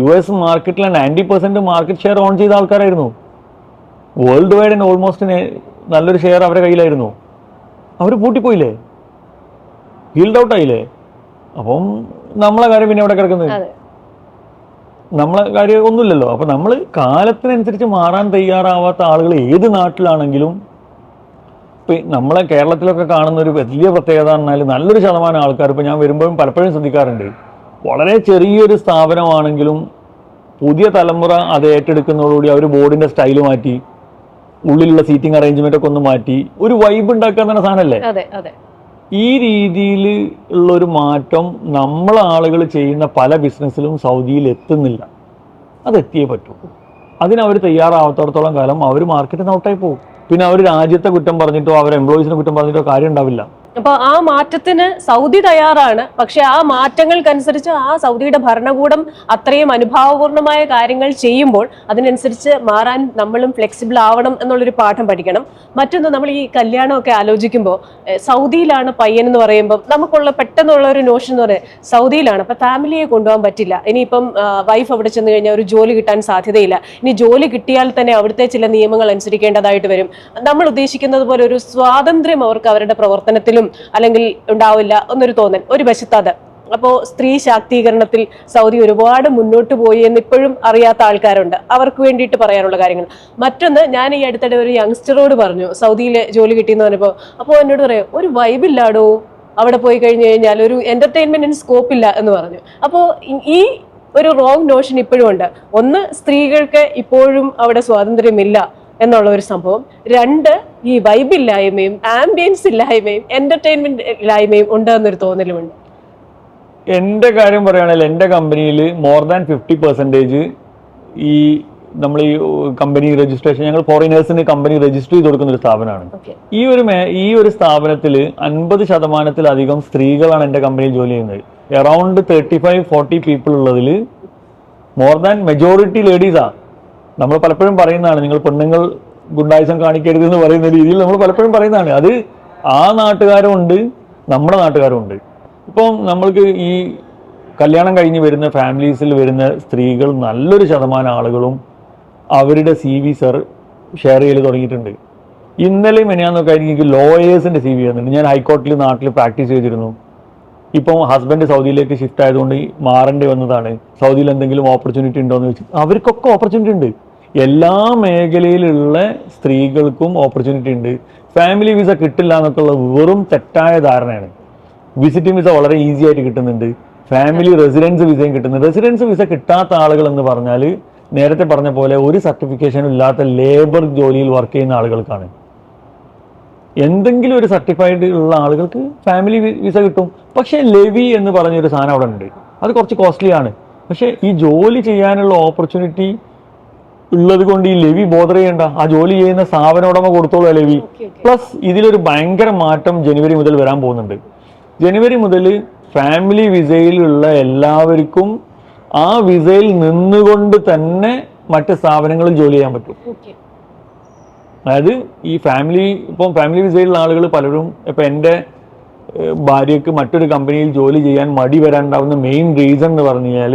US മാർക്കറ്റിലെ 90% മാർക്കറ്റ് ഷെയർ ഓൺ ചെയ്ത ആൾക്കാരായിരുന്നു. വേൾഡ് വൈഡ് ആൻഡ് ഓൾമോസ്റ്റ് നല്ലൊരു ഷെയർ അവരുടെ കയ്യിലായിരുന്നു. അവർ പൂട്ടിപ്പോയില്ലേ, ഫീൽഡ് ഔട്ട് ആയില്ലേ. അപ്പം നമ്മളെ കാര്യം പിന്നെ എവിടെ കിടക്കുന്നത്? നമ്മളെ കാര്യം ഒന്നുമില്ലല്ലോ. അപ്പം നമ്മൾ കാലത്തിനനുസരിച്ച് മാറാൻ തയ്യാറാവാത്ത ആളുകൾ ഏത് നാട്ടിലാണെങ്കിലും, ഇപ്പം നമ്മളെ കേരളത്തിലൊക്കെ കാണുന്ന ഒരു വലിയ പ്രത്യേകത പറഞ്ഞാൽ നല്ലൊരു ശതമാനം ആൾക്കാർ, ഇപ്പം ഞാൻ വരുമ്പോഴും പലപ്പോഴും ശ്രദ്ധിക്കാറുണ്ട്, വളരെ ചെറിയൊരു സ്ഥാപനമാണെങ്കിലും പുതിയ തലമുറ അത് ഏറ്റെടുക്കുന്നതോടുകൂടി അവർ ബോർഡിന്റെ സ്റ്റൈല് മാറ്റി, ഉള്ളിലുള്ള സീറ്റിംഗ് അറേഞ്ച്മെന്റ് ഒക്കെ ഒന്ന് മാറ്റി ഒരു വൈബ് ഉണ്ടാക്കാൻ തന്നെ സാധനമല്ലേ. ഈ രീതിയിൽ ഉള്ളൊരു മാറ്റം നമ്മളെ ആളുകൾ ചെയ്യുന്ന പല ബിസിനസ്സിലും സൗദിയിൽ എത്തുന്നില്ല. അതെത്തിയേ പറ്റൂ. അതിനവർ തയ്യാറാവാത്തോടത്തോളം കാലം അവർ മാർക്കറ്റിൽ നിന്ന് ഔട്ടായി പോകും. പിന്നെ അവർ രാജ്യത്തെ കുറ്റം പറഞ്ഞിട്ടോ അവർ എംപ്ലോയീസിനെ കുറ്റം പറഞ്ഞിട്ടോ കാര്യം ഉണ്ടാവില്ല. അപ്പൊ ആ മാറ്റത്തിന് സൗദി തയ്യാറാണ്. പക്ഷെ ആ മാറ്റങ്ങൾക്കനുസരിച്ച് ആ സൗദിയുടെ ഭരണകൂടം അത്രയും അനുഭാവപൂർണമായ കാര്യങ്ങൾ ചെയ്യുമ്പോൾ അതിനനുസരിച്ച് മാറാൻ നമ്മളും ഫ്ലെക്സിബിൾ ആവണം എന്നുള്ളൊരു പാഠം പഠിക്കണം. മറ്റൊന്ന്, നമ്മൾ ഈ കല്യാണമൊക്കെ ആലോചിക്കുമ്പോൾ സൗദിയിലാണ് പയ്യൻ എന്ന് പറയുമ്പോൾ നമുക്കുള്ള പെട്ടെന്നുള്ള ഒരു നോഷൻ എന്ന് പറയുന്നത് സൗദിയിലാണ്, അപ്പൊ ഫാമിലിയെ കൊണ്ടുപോകാൻ പറ്റില്ല. ഇനിയിപ്പം വൈഫ് അവിടെ ചെന്ന് കഴിഞ്ഞാൽ ഒരു ജോലി കിട്ടാൻ സാധ്യതയില്ല. ഇനി ജോലി കിട്ടിയാൽ തന്നെ അവിടുത്തെ ചില നിയമങ്ങൾ അനുസരിക്കേണ്ടതായിട്ട് വരും. നമ്മൾ ഉദ്ദേശിക്കുന്നത് പോലെ ഒരു സ്വാതന്ത്ര്യം അവർക്ക് അവരുടെ പ്രവർത്തനത്തിലും അല്ലെങ്കിൽ ഉണ്ടാവില്ല എന്നൊരു തോന്നൽ ഒരു വശത്ത്. അത് അപ്പോൾ സ്ത്രീ ശാക്തീകരണത്തിൽ സൗദി ഒരുപാട് മുന്നോട്ട് പോയി എന്ന് ഇപ്പോഴും അറിയാത്ത ആൾക്കാരുണ്ട്. അവർക്ക് വേണ്ടിയിട്ട് പറയാനുള്ള കാര്യങ്ങൾ. മറ്റൊന്ന്, ഞാൻ ഈ അടുത്തിടെ ഒരു യങ്സ്റ്ററോട് പറഞ്ഞു സൗദിയിൽ ജോലി കിട്ടിയെന്ന് പറഞ്ഞപ്പോൾ, അപ്പോൾ എന്നോട് പറയാം ഒരു വൈബില്ലാടോ അവിടെ പോയി കഴിഞ്ഞു കഴിഞ്ഞാൽ, ഒരു എന്റർടൈൻമെന്റിന് സ്കോപ്പ് ഇല്ല എന്ന് പറഞ്ഞു. അപ്പോൾ ഈ ഒരു റോങ് നോഷൻ ഇപ്പോഴും ഉണ്ട്. ഒന്ന്, സ്ത്രീകൾക്ക് ഇപ്പോഴും അവിടെ സ്വാതന്ത്ര്യമില്ല എന്നുള്ള ഒരു സംഭവം. രണ്ട്, ഈ വൈബില്ലായ്മയും ആംബിയൻസ് ഇല്ലായ്മയും എന്റർടൈൻമെന്റ് ഇല്ലായ്മയും ഉണ്ട് എന്നൊരു തോന്നലുമുണ്ട്. എൻ്റെ കാര്യം പറയുകയാണെങ്കിൽ എൻ്റെ കമ്പനിയിൽ മോർ ദാൻ 50% ഈ നമ്മൾ ഈ കമ്പനി രജിസ്ട്രേഷൻ, ഞങ്ങൾ ഫോറിനേഴ്സിന് കമ്പനി രജിസ്റ്റർ ചെയ്ത് കൊടുക്കുന്ന ഒരു സ്ഥാപനമാണ്. ഈ ഒരു സ്ഥാപനത്തിൽ 50%-ലധികം സ്ത്രീകളാണ് എൻ്റെ കമ്പനിയിൽ ജോലി ചെയ്യുന്നത്. അറൗണ്ട് 35-40 പീപ്പിൾ ഉള്ളതിൽ മോർ ദാൻ മെജോറിറ്റി ലേഡീസാണ്. നമ്മൾ പലപ്പോഴും പറയുന്നതാണ്, നിങ്ങൾ പെണ്ണുങ്ങൾ ഗുണ്ടായുസം കാണിക്കരുത് എന്ന് പറയുന്ന രീതിയിൽ നമ്മൾ പലപ്പോഴും പറയുന്നതാണ്. അത് ആ നാട്ടുകാരും ഉണ്ട്, നമ്മുടെ നാട്ടുകാരും ഉണ്ട്. ഇപ്പം നമ്മൾക്ക് ഈ കല്യാണം കഴിഞ്ഞ് വരുന്ന ഫാമിലീസിൽ വരുന്ന സ്ത്രീകൾ നല്ലൊരു ശതമാനം ആളുകളും അവരുടെ CV ഷെയർ ചെയ്ത് തുടങ്ങിയിട്ടുണ്ട്. ഇന്നലെയും മെനിയാന്നൊക്കെ ആയിരിക്കും എനിക്ക് ലോയേഴ്സിൻ്റെ CV വന്നിട്ടുണ്ട്. ഞാൻ ഹൈക്കോടതിയിൽ നാട്ടിൽ പ്രാക്ടീസ് ചെയ്തിരുന്നു. ഇപ്പം ഹസ്ബൻഡ് സൗദിയിലേക്ക് ഷിഫ്റ്റ് ആയതുകൊണ്ട് മാറേണ്ടി വന്നതാണ്. സൗദിയിൽ എന്തെങ്കിലും ഓപ്പർച്യൂണിറ്റി ഉണ്ടോ എന്ന് ചോദിച്ചു. അവർക്കൊക്കെ ഓപ്പർച്യൂണിറ്റി ഉണ്ട്. എല്ലാ മേഖലയിലുള്ള സ്ത്രീകൾക്കും ഓപ്പർച്യൂണിറ്റി ഉണ്ട്. ഫാമിലി വിസ കിട്ടില്ല എന്നൊക്കെയുള്ള വെറും തെറ്റായ ധാരണയാണ്. വിസിറ്റിംഗ് വിസ വളരെ ഈസി ആയിട്ട് കിട്ടുന്നുണ്ട്. ഫാമിലി റെസിഡൻസ് വിസയും കിട്ടുന്നുണ്ട്. റെസിഡൻസ് വിസ കിട്ടാത്ത ആളുകൾ എന്ന് പറഞ്ഞാൽ നേരത്തെ പറഞ്ഞ പോലെ ഒരു സർട്ടിഫിക്കേഷനും ഇല്ലാത്ത ലേബർ ജോലിയിൽ വർക്ക് ചെയ്യുന്ന ആളുകൾക്കാണ്. എന്തെങ്കിലും ഒരു സർട്ടിഫൈഡ് ഉള്ള ആളുകൾക്ക് ഫാമിലി വിസ കിട്ടും. പക്ഷേ ലെവി എന്ന് പറഞ്ഞൊരു സാധനം അവിടെ ഉണ്ട്. അത് കുറച്ച് കോസ്റ്റ്ലി ആണ്. പക്ഷേ ഈ ജോലി ചെയ്യാനുള്ള ഓപ്പർച്യൂണിറ്റി ഉള്ളത് കൊണ്ട് ഈ ലെവി ബോധർ ചെയ്യണ്ട. ആ ജോലി ചെയ്യുന്ന സ്ഥാപന ഉടമ കൊടുത്തോളൂ ലെവി. പ്ലസ് ഇതിലൊരു ഭയങ്കര മാറ്റം ജനുവരി മുതൽ വരാൻ പോകുന്നുണ്ട്. ജനുവരി മുതൽ ഫാമിലി വിസയിലുള്ള എല്ലാവർക്കും ആ വിസയിൽ നിന്നുകൊണ്ട് തന്നെ മറ്റ് സ്ഥാപനങ്ങളിൽ ജോലി ചെയ്യാൻ പറ്റും. അതായത് ഈ ഫാമിലി വിസയിലുള്ള ആളുകൾ പലരും ഇപ്പം എൻ്റെ ഭാര്യയ്ക്ക് മറ്റൊരു കമ്പനിയിൽ ജോലി ചെയ്യാൻ മടി വരാനുണ്ടാവുന്ന മെയിൻ റീസൺ എന്ന് പറഞ്ഞു കഴിഞ്ഞാൽ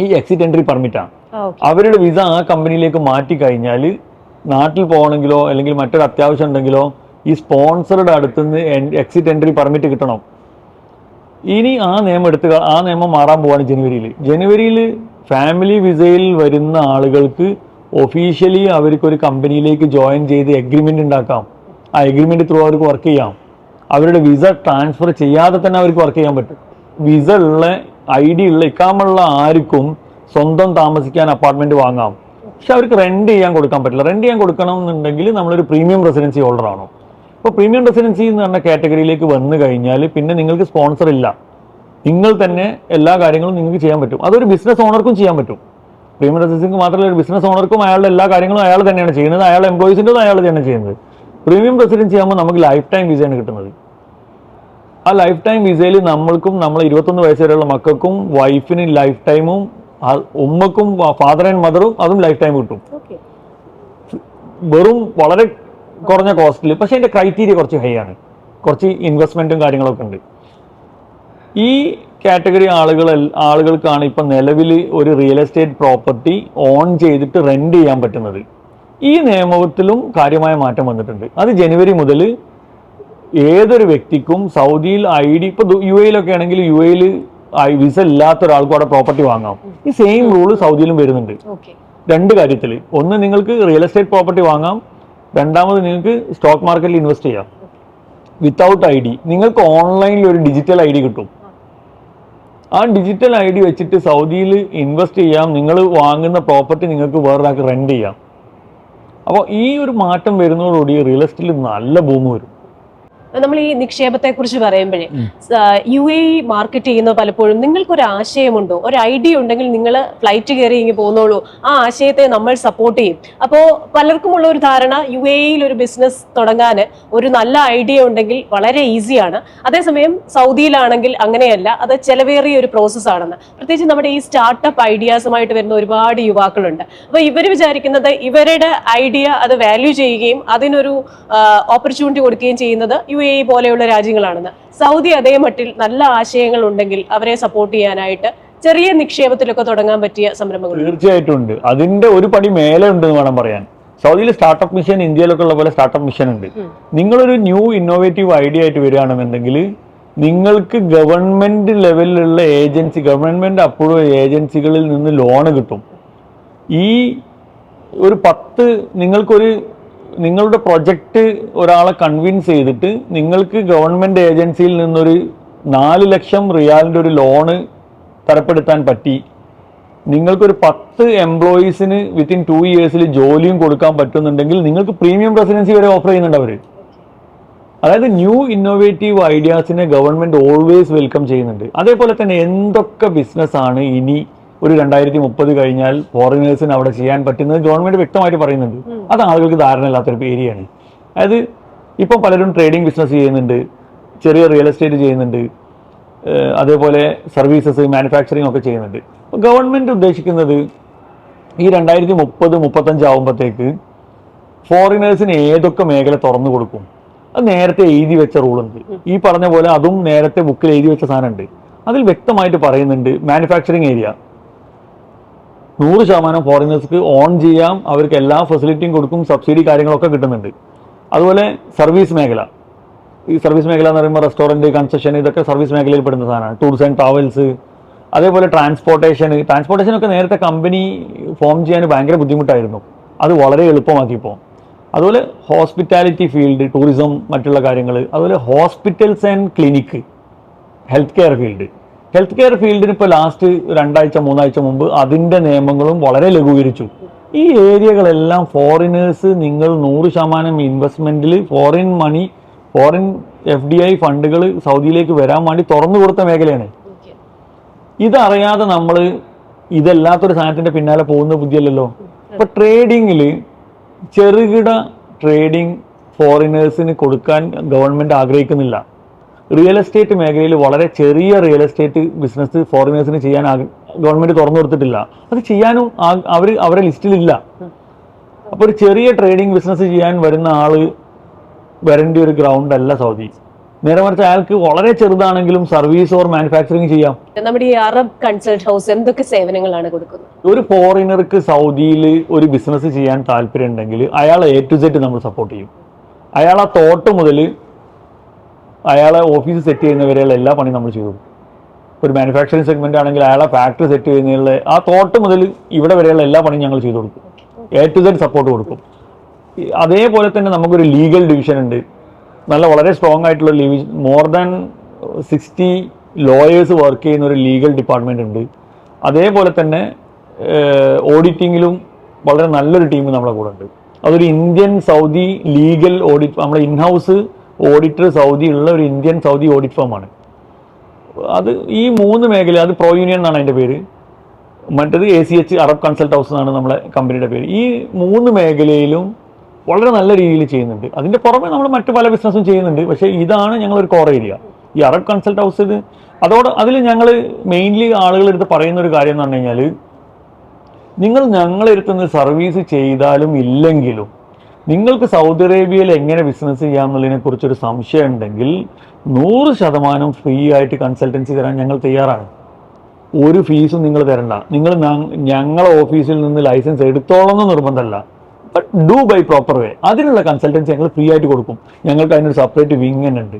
ഈ എക്സിറ്റ് എൻട്രി പെർമിറ്റാണ്. അവരുടെ വിസ ആ കമ്പനിയിലേക്ക് മാറ്റി കഴിഞ്ഞാൽ നാട്ടിൽ പോകണമെങ്കിലോ അല്ലെങ്കിൽ മറ്റൊരു അത്യാവശ്യം ഉണ്ടെങ്കിലോ ഈ സ്പോൺസറുടെ അടുത്തുനിന്ന് എക്സിറ്റ് എൻട്രി പെർമിറ്റ് കിട്ടണം. ഇനി ആ നിയമം മാറാൻ പോവാണ് ജനുവരിയിൽ ഫാമിലി വിസയിൽ വരുന്ന ആളുകൾക്ക് ഒഫീഷ്യലി അവർക്കൊരു കമ്പനിയിലേക്ക് ജോയിൻ ചെയ്ത് എഗ്രിമെൻ്റ് ഉണ്ടാക്കാം. ആ എഗ്രിമെൻ്റ് ത്രൂ അവർക്ക് വർക്ക് ചെയ്യാം. അവരുടെ വിസ ട്രാൻസ്ഫർ ചെയ്യാതെ തന്നെ അവർക്ക് വർക്ക് ചെയ്യാൻ പറ്റും. വിസ ഉള്ള ID ഉള്ള ഇക്കാമുള്ള ആർക്കും സ്വന്തം താമസിക്കാൻ അപ്പാർട്ട്മെൻറ്റ് വാങ്ങാം. പക്ഷെ അവർക്ക് റെൻറ്റ് ചെയ്യാൻ കൊടുക്കാൻ പറ്റില്ല. റെൻറ്റ് ചെയ്യാൻ കൊടുക്കണം എന്നുണ്ടെങ്കിൽ നമ്മളൊരു പ്രീമിയം റെസിഡൻസി ഹോൾഡർ ആണോ. അപ്പോൾ പ്രീമിയം റെസിഡൻസി എന്ന് പറഞ്ഞ കാറ്റഗറിയിലേക്ക് വന്നു കഴിഞ്ഞാൽ പിന്നെ നിങ്ങൾക്ക് സ്പോൺസർ ഇല്ല. നിങ്ങൾ തന്നെ എല്ലാ കാര്യങ്ങളും നിങ്ങൾക്ക് ചെയ്യാൻ പറ്റും. അതൊരു ബിസിനസ് ഓണർക്കും ചെയ്യാൻ പറ്റും. പ്രീമിയം റെസിഡൻസിക്ക് മാത്രമല്ല, ഒരു ബിസിനസ് ഓണർക്കും അയാളുടെ എല്ലാ കാര്യങ്ങളും അയാൾ തന്നെയാണ് ചെയ്യുന്നത്. അയാളുടെ എംപ്ലോയീസിൻ്റെതും അയാൾ തന്നെയാണ് ചെയ്യുന്നത്. പ്രീമിയം റെസിഡൻസി ആകുമ്പോൾ നമുക്ക് ലൈഫ് ടൈം വിസയാണ് കിട്ടുന്നത്. ആ ലൈഫ് ടൈം വിസയിൽ നമ്മൾക്കും നമ്മൾ 21 വയസ്സ് വരെയുള്ള മക്കൾക്കും വൈഫിന് ലൈഫ് ടൈമും ഉമ്മക്കും ഫാദർ ആൻഡ് മദറും അതും ലൈഫ് ടൈം കിട്ടും. വെറും വളരെ കുറഞ്ഞ കോസ്റ്റിൽ. പക്ഷേ അതിൻ്റെ ക്രൈറ്റീരിയ കുറച്ച് ഹൈ ആണ്. കുറച്ച് ഇൻവെസ്റ്റ്മെൻറ്റും കാര്യങ്ങളൊക്കെ ഉണ്ട്. ഈ കാറ്റഗറി ആളുകൾക്കാണ് ഇപ്പം നിലവിൽ ഒരു റിയൽ എസ്റ്റേറ്റ് പ്രോപ്പർട്ടി ഓൺ ചെയ്തിട്ട് റെൻറ്റ് ചെയ്യാൻ പറ്റുന്നത്. ഈ നിയമത്തിലും കാര്യമായ മാറ്റം വന്നിട്ടുണ്ട്. അത് ജനുവരി മുതൽ ഏതൊരു വ്യക്തിക്കും സൗദിയിൽ ID ഇപ്പോൾ UAE ആണെങ്കിൽ UAE വിസ ഇല്ലാത്ത ഒരാൾക്കും അവിടെ പ്രോപ്പർട്ടി വാങ്ങാം. ഈ സെയിം റൂള് സൗദിയിലും വരുന്നുണ്ട്. 2 കാര്യത്തിൽ. ഒന്ന്, നിങ്ങൾക്ക് റിയൽ എസ്റ്റേറ്റ് പ്രോപ്പർട്ടി വാങ്ങാം. രണ്ടാമത്, നിങ്ങൾക്ക് സ്റ്റോക്ക് മാർക്കറ്റിൽ ഇൻവെസ്റ്റ് ചെയ്യാം വിത്തൗട്ട് ID. നിങ്ങൾക്ക് ഓൺലൈനിൽ ഒരു ഡിജിറ്റൽ ID കിട്ടും. ആ ഡിജിറ്റൽ ID വെച്ചിട്ട് സൗദിയിൽ ഇൻവെസ്റ്റ് ചെയ്യാം. നിങ്ങൾ വാങ്ങുന്ന പ്രോപ്പർട്ടി നിങ്ങൾക്ക് വേറൊരാൾക്ക് റെൻറ്റ് ചെയ്യാം. അപ്പോൾ ഈ ഒരു മാറ്റം വരുന്നതോടുകൂടി റിയൽ എസ്റ്റേറ്റിൽ നല്ല ബൂം വരും. നമ്മൾ ഈ നിക്ഷേപത്തെ കുറിച്ച് പറയുമ്പോഴേ UAE മാർക്കറ്റ് ചെയ്യുന്ന പലപ്പോഴും നിങ്ങൾക്കൊരു ആശയമുണ്ടോ, ഒരു ഐഡിയ ഉണ്ടെങ്കിൽ നിങ്ങൾ ഫ്ലൈറ്റ് കയറി ഇങ്ങനെ പോകുന്നുള്ളൂ, ആ ആശയത്തെ നമ്മൾ സപ്പോർട്ട് ചെയ്യും. അപ്പോൾ പലർക്കുമുള്ള ഒരു ധാരണ UAE ഒരു ബിസിനസ് തുടങ്ങാൻ ഒരു നല്ല ഐഡിയ ഉണ്ടെങ്കിൽ വളരെ ഈസിയാണ്. അതേസമയം സൗദിയിലാണെങ്കിൽ അങ്ങനെയല്ല, അത് ചെലവേറിയ ഒരു പ്രോസസ്സാണെന്ന്. പ്രത്യേകിച്ച് നമ്മുടെ ഈ സ്റ്റാർട്ടപ്പ് ഐഡിയാസുമായിട്ട് വരുന്ന ഒരുപാട് യുവാക്കളുണ്ട്. അപ്പോൾ ഇവർ വിചാരിക്കുന്നത് ഇവരുടെ ഐഡിയ അത് വാല്യൂ ചെയ്യുകയും അതിനൊരു ഓപ്പർച്യൂണിറ്റി കൊടുക്കുകയും ചെയ്യുന്നത് UAE പോലെയുള്ള രാജ്യങ്ങളാണെന്ന്. സൗദി അതേ മട്ടിൽ നല്ല ആശയങ്ങൾ ഉണ്ടെങ്കിൽ അവരെ സപ്പോർട്ട് ചെയ്യാനായിട്ട് ചെറിയ നിക്ഷേപത്തിലൊക്കെ തുടങ്ങാൻ പറ്റിയ സംരംഭങ്ങൾ തീർച്ചയായിട്ടും ഉണ്ട്. അതിന്റെ ഒരു പടി മേലെ ഉണ്ടെന്ന് വേണം പറയാൻ. സൗദിയിൽ സ്റ്റാർട്ടപ്പ് മിഷൻ ഇന്ത്യയിലൊക്കെ ഉള്ള പോലെ സ്റ്റാർട്ടപ്പ് മിഷൻ ഉണ്ട്. നിങ്ങളൊരു ന്യൂ ഇന്നോവേറ്റീവ് ഐഡിയ ആയിട്ട് വരികയാണെന്നുണ്ടെങ്കിൽ നിങ്ങൾക്ക് ഗവൺമെന്റ് ലെവലിലുള്ള ഗവൺമെന്റ് അപ്രൂവ് ഏജൻസികളിൽ നിന്ന് ലോണ് കിട്ടും. ഈ ഒരു 10 നിങ്ങളുടെ പ്രൊജക്റ്റ് ഒരാളെ കൺവിൻസ് ചെയ്തിട്ട് നിങ്ങൾക്ക് ഗവൺമെൻറ് ഏജൻസിയിൽ നിന്നൊരു 4 ലക്ഷം റിയാലിൻ്റെ ഒരു ലോണ് തരപ്പെടുത്താൻ പറ്റി. നിങ്ങൾക്കൊരു 10 എംപ്ലോയീസിന് വിത്തിൻ 2 ഇയേഴ്സിൽ ജോലിയും കൊടുക്കാൻ പറ്റുന്നുണ്ടെങ്കിൽ നിങ്ങൾക്ക് പ്രീമിയം റെസിഡൻസി വരെ ഓഫർ ചെയ്യുന്നുണ്ട് അവർ. അതായത് ന്യൂ ഇന്നോവേറ്റീവ് ഐഡിയാസിനെ ഗവൺമെന്റ് ഓൾവേസ് വെൽക്കം ചെയ്യുന്നുണ്ട്. അതേപോലെ തന്നെ എന്തൊക്കെ ബിസിനസ്സാണ് ഇനി ഒരു 2030 കഴിഞ്ഞാൽ ഫോറിനേഴ്സിന് അവിടെ ചെയ്യാൻ പറ്റുന്നത് ഗവൺമെന്റ് വ്യക്തമായിട്ട് പറയുന്നുണ്ട്. അത് ആളുകൾക്ക് ധാരണ ഇല്ലാത്തൊരു ഏരിയയാണ്. അതായത് ഇപ്പം പലരും ട്രേഡിംഗ് ബിസിനസ് ചെയ്യുന്നുണ്ട്, ചെറിയ റിയൽ എസ്റ്റേറ്റ് ചെയ്യുന്നുണ്ട്, അതേപോലെ സർവീസസ് മാനുഫാക്ചറിങ് ഒക്കെ ചെയ്യുന്നുണ്ട്. അപ്പോൾ ഗവൺമെന്റ് ഉദ്ദേശിക്കുന്നത് ഈ 2030-35 ആകുമ്പോഴത്തേക്ക് ഫോറിനേഴ്സിന് ഏതൊക്കെ മേഖല തുറന്നു കൊടുക്കും, അത് നേരത്തെ എഴുതി വെച്ച റൂളുണ്ട്. ഈ പറഞ്ഞ പോലെ അതും നേരത്തെ ബുക്കിൽ എഴുതി വെച്ച സാധനമുണ്ട്. അതിൽ വ്യക്തമായിട്ട് പറയുന്നുണ്ട് മാനുഫാക്ചറിങ് ഏരിയ 100% ഫോറിനേഴ്സ്ക്ക് ഓൺ ചെയ്യാം, അവർക്ക് എല്ലാ ഫെസിലിറ്റിയും കൊടുക്കും, സബ്സിഡി കാര്യങ്ങളൊക്കെ കിട്ടുന്നുണ്ട്. അതുപോലെ സർവീസ് മേഖല, ഈ സർവീസ് മേഖല എന്ന് പറയുമ്പോൾ റെസ്റ്റോറൻറ്റ്, കൺസെഷൻ, ഇതൊക്കെ സർവീസ് മേഖലയിൽ പെടുന്ന സാധനമാണ്. ടൂർസ് ആൻഡ് ട്രാവൽസ്, അതേപോലെ ട്രാൻസ്പോർട്ടേഷനൊക്കെ നേരത്തെ കമ്പനി ഫോം ചെയ്യാൻ ഭയങ്കര ബുദ്ധിമുട്ടായിരുന്നു, അത് വളരെ എളുപ്പമാക്കിപ്പോൾ. അതുപോലെ ഹോസ്പിറ്റാലിറ്റി ഫീൽഡ്, ടൂറിസം, മറ്റുള്ള കാര്യങ്ങൾ, അതുപോലെ hospitals and clinic, health care ഫീൽഡിന് ഇപ്പോൾ ലാസ്റ്റ് 2-3 ആഴ്ച മുമ്പ് അതിൻ്റെ നിയമങ്ങളും വളരെ ലഘൂകരിച്ചു. ഈ ഏരിയകളെല്ലാം ഫോറിനേഴ്സ് നിങ്ങൾ 100% ഇൻവെസ്റ്റ്മെൻറ്റിൽ ഫോറിൻ മണി, ഫോറിൻ FDI ഫണ്ടുകൾ സൗദിയിലേക്ക് വരാൻ വേണ്ടി തുറന്നു കൊടുത്ത മേഖലയാണ്. ഇതറിയാതെ നമ്മൾ ഇതല്ലാത്തൊരു സാധനത്തിൻ്റെ പിന്നാലെ പോകുന്ന ബുദ്ധിയല്ലല്ലോ. ഇപ്പം ട്രേഡിങ്ങിൽ ചെറുകിട ട്രേഡിംഗ് ഫോറിനേഴ്സിന് കൊടുക്കാൻ ഗവൺമെൻറ് ആഗ്രഹിക്കുന്നില്ല. റിയൽ എസ്റ്റേറ്റ് മേഖലയിൽ വളരെ ചെറിയ റിയൽ എസ്റ്റേറ്റ് ബിസിനസ് ഫോറിനേഴ്സിന് ചെയ്യാൻ ഗവൺമെൻറ് തുറന്നു കൊടുത്തിട്ടില്ല. അത് ചെയ്യാനും അവരെ ലിസ്റ്റിലില്ല. അപ്പോൾ ഒരു ചെറിയ ട്രേഡിംഗ് ബിസിനസ് ചെയ്യാൻ വരുന്ന ആൾ വരേണ്ട ഒരു ഗ്രൗണ്ട് അല്ല സൗദി. നേരെ മറിച്ച് അയാൾക്ക് വളരെ ചെറുതാണെങ്കിലും സർവീസ് ഓർ മാനുഫാക്ചറിങ് ചെയ്യാം. നമ്മുടെ ഈ അറബ് കൺസൾട്ട് ഹൗസ് എന്തൊക്കെ സേവനങ്ങളാണ് കൊടുക്കുന്നത്? ഒരു ഫോറിനർക്ക് സൗദിയിൽ ഒരു ബിസിനസ് ചെയ്യാൻ താല്പര്യം ഉണ്ടെങ്കിൽ അയാളെ A to Z നമ്മൾ സപ്പോർട്ട് ചെയ്യും. അയാളെ തോട്ട് മുതൽ അയാളെ ഓഫീസ് സെറ്റ് ചെയ്യുന്നവരെയുള്ള എല്ലാ പണിയും നമ്മൾ ചെയ്തു. ഒരു മാനുഫാക്ചറിങ് സെഗ്മെന്റ് ആണെങ്കിൽ അയാളെ ഫാക്ടറി സെറ്റ് ചെയ്യുന്നതിനുള്ള ആ തോട്ട് മുതൽ ഇവിടെ വരെയുള്ള എല്ലാ പണിയും ഞങ്ങൾ ചെയ്തു കൊടുക്കും. A to Z സപ്പോർട്ട് കൊടുക്കും. അതേപോലെ തന്നെ നമുക്കൊരു ലീഗൽ ഡിവിഷൻ ഉണ്ട്, വളരെ സ്ട്രോങ് ആയിട്ടുള്ള മോർ ദാൻ 60 ലോയേഴ്സ് വർക്ക് ചെയ്യുന്ന ഒരു ലീഗൽ ഡിപ്പാർട്ട്മെന്റ് ഉണ്ട്. അതേപോലെ തന്നെ ഓഡിറ്റിങ്ങിലും വളരെ നല്ലൊരു ടീം നമ്മളെ കൂടെ ഉണ്ട്. അതൊരു ഇന്ത്യൻ സൗദി ലീഗൽ ഓഡിറ്റ്, നമ്മുടെ ഇൻഹൗസ് ഓഡിറ്റർ സൗദി ഉള്ള ഒരു ഇന്ത്യൻ സൗദി ഓഡിറ്റ് ഫേമാണ്. അത് ഈ 3 മേഖല, അത് പ്രോ യൂണിയൻ എന്നാണ് അതിൻ്റെ പേര്, മറ്റേത് ACH അറബ് കൺസൾട്ട് ഹൗസ് എന്നാണ് നമ്മളെ കമ്പനിയുടെ പേര്. ഈ 3 മേഖലയിലും വളരെ നല്ല രീതിയിൽ ചെയ്യുന്നുണ്ട്. അതിൻ്റെ പുറമെ നമ്മൾ മറ്റു പല ബിസിനസ്സും ചെയ്യുന്നുണ്ട്. പക്ഷേ ഇതാണ് ഞങ്ങളൊരു കോർ ഏരിയ, ഈ അറബ് കൺസൾട്ട് ഹൗസ്. അതിൽ ഞങ്ങൾ മെയിൻലി ആളുകളെടുത്ത് പറയുന്ന ഒരു കാര്യം എന്ന് പറഞ്ഞു കഴിഞ്ഞാൽ, നിങ്ങൾ ഞങ്ങളെടുത്തുനിന്ന് സർവീസ് ചെയ്താലും ഇല്ലെങ്കിലും നിങ്ങൾക്ക് സൗദി അറേബ്യയിൽ എങ്ങനെ ബിസിനസ് ചെയ്യാമെന്നുള്ളതിനെ കുറിച്ചൊരു സംശയം ഉണ്ടെങ്കിൽ 100% ഫ്രീ ആയിട്ട് കൺസൾട്ടൻസി തരാൻ ഞങ്ങൾ തയ്യാറാണ്. ഒരു ഫീസും നിങ്ങൾ തരണ്ട. നിങ്ങൾ ഞങ്ങളെ ഓഫീസിൽ നിന്ന് ലൈസൻസ് എടുത്തോളണമെന്ന് നിർബന്ധമല്ല, but do by proper way. അതിനുള്ള കൺസൾട്ടൻസി ഞങ്ങൾ ഫ്രീ ആയിട്ട് കൊടുക്കും. ഞങ്ങൾക്ക് അതിനൊരു സെപ്പറേറ്റ് വിങ് തന്നെ ഉണ്ട്.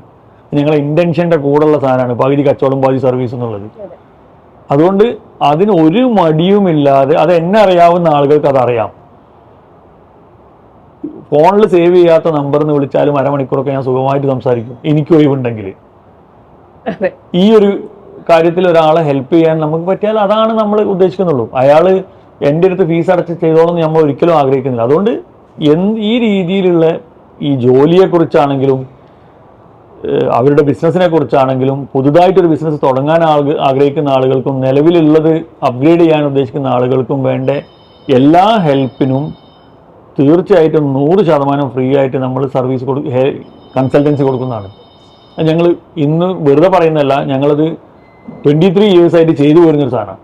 ഞങ്ങളെ ഇൻറ്റൻഷൻ്റെ കൂടെയുള്ള സാധനമാണ് പകുതി കച്ചവടം പകുതി സർവീസ് എന്നുള്ളത്. അതുകൊണ്ട് അതിന് ഒരു മടിയുമില്ലാതെ, അത് എന്നെ അറിയാവുന്ന ആളുകൾക്ക് അതറിയാം. ഫോണിൽ സേവ് ചെയ്യാത്ത നമ്പറിൽ നിന്ന് വിളിച്ചാലും അരമണിക്കൂറൊക്കെ ഞാൻ സുഖമായിട്ട് സംസാരിക്കും, എനിക്ക് ഒഴിവുണ്ടെങ്കിൽ. ഈ ഒരു കാര്യത്തിൽ ഒരാളെ ഹെൽപ്പ് ചെയ്യാൻ നമുക്ക് പറ്റിയാൽ അതാണ് നമ്മൾ ഉദ്ദേശിക്കുന്നുള്ളൂ. അയാൾ എൻ്റെ അടുത്ത് ഫീസ് അടച്ച് ചെയ്തോളെന്ന് നമ്മൾ ഒരിക്കലും ആഗ്രഹിക്കുന്നില്ല. അതുകൊണ്ട് ഈ രീതിയിലുള്ള ഈ ജോലിയെക്കുറിച്ചാണെങ്കിലും അവരുടെ ബിസിനസ്സിനെ കുറിച്ചാണെങ്കിലും പുതുതായിട്ടൊരു ബിസിനസ് തുടങ്ങാൻ ആഗ്രഹിക്കുന്ന ആളുകൾക്കും നിലവിലുള്ളത് അപ്ഗ്രേഡ് ചെയ്യാൻ ഉദ്ദേശിക്കുന്ന ആളുകൾക്കും വേണ്ട എല്ലാ ഹെൽപ്പിനും തീർച്ചയായിട്ടും 100% ഫ്രീ ആയിട്ട് നമ്മൾ സർവീസ് കൺസൾട്ടൻസി കൊടുക്കുന്നതാണ്. ഞങ്ങൾ ഇന്ന് വെറുതെ പറയുന്നതല്ല, ഞങ്ങളത് 23 years ആയിട്ട് ചെയ്തു വരുന്നൊരു സാധനമാണ്.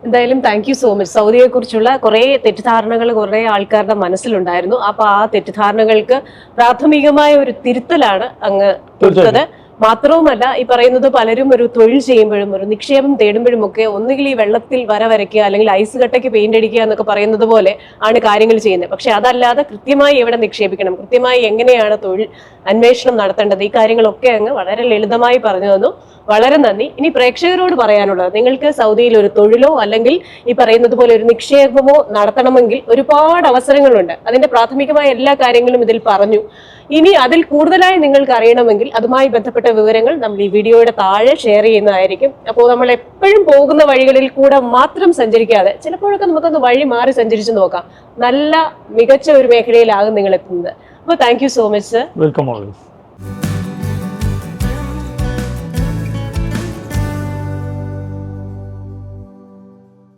എന്തായാലും താങ്ക് യു സോ മച്ച്. സൗദിയെ കുറിച്ചുള്ള കുറെ തെറ്റിദ്ധാരണകൾ കുറെ ആൾക്കാരുടെ മനസ്സിലുണ്ടായിരുന്നു. അപ്പൊ ആ തെറ്റിദ്ധാരണകൾക്ക് പ്രാഥമികമായ ഒരു തിരുത്തലാണ് അങ്ങ് കൊടുത്തത്. മാത്രവുമല്ല, ഈ പറയുന്നത് പലരും ഒരു തൊഴിൽ ചെയ്യുമ്പോഴും ഒരു നിക്ഷേപം തേടുമ്പോഴും ഒക്കെ ഒന്നുകിൽ ഈ വെള്ളത്തിൽ വര വരയ്ക്കുക അല്ലെങ്കിൽ ഐസ് കട്ടയ്ക്ക് പെയിന്റ് അടിക്കുക എന്നൊക്കെ പറയുന്നത് പോലെ ആണ് കാര്യങ്ങൾ ചെയ്യുന്നത്. പക്ഷെ അതല്ലാതെ കൃത്യമായി എവിടെ നിക്ഷേപിക്കണം, കൃത്യമായി എങ്ങനെയാണ് തൊഴിൽ അന്വേഷണം നടത്തേണ്ടത്, ഈ കാര്യങ്ങളൊക്കെ അങ്ങ് വളരെ ലളിതമായി പറഞ്ഞു തന്നു. വളരെ നന്ദി. ഇനി പ്രേക്ഷകരോട് പറയാനുള്ളത്, നിങ്ങൾക്ക് സൗദിയിൽ ഒരു തൊഴിലോ അല്ലെങ്കിൽ ഈ പറയുന്നത് പോലെ ഒരു നിക്ഷേപമോ നടത്തണമെങ്കിൽ ഒരുപാട് അവസരങ്ങളുണ്ട്. അതിന്റെ പ്രാഥമികമായ എല്ലാ കാര്യങ്ങളും ഇതിൽ പറഞ്ഞു. ഇനി അതിൽ കൂടുതലായി നിങ്ങൾക്ക് അറിയണമെങ്കിൽ അതുമായി ബന്ധപ്പെട്ട വിവരങ്ങൾ നമ്മൾ ഈ വീഡിയോയുടെ താഴെ ഷെയർ ചെയ്യുന്നതായിരിക്കും. അപ്പോൾ നമ്മൾ എപ്പോഴും പോകുന്ന വഴികളിൽ കൂടെ മാത്രം സഞ്ചരിക്കാതെ ചിലപ്പോഴൊക്കെ നമുക്കൊന്ന് വഴി മാറി സഞ്ചരിച്ചു നോക്കാം. നല്ല മികച്ച ഒരു മേഖലയിലാകും നിങ്ങൾ എത്തുന്നത്. അപ്പോൾ thank you so much sir. Welcome always.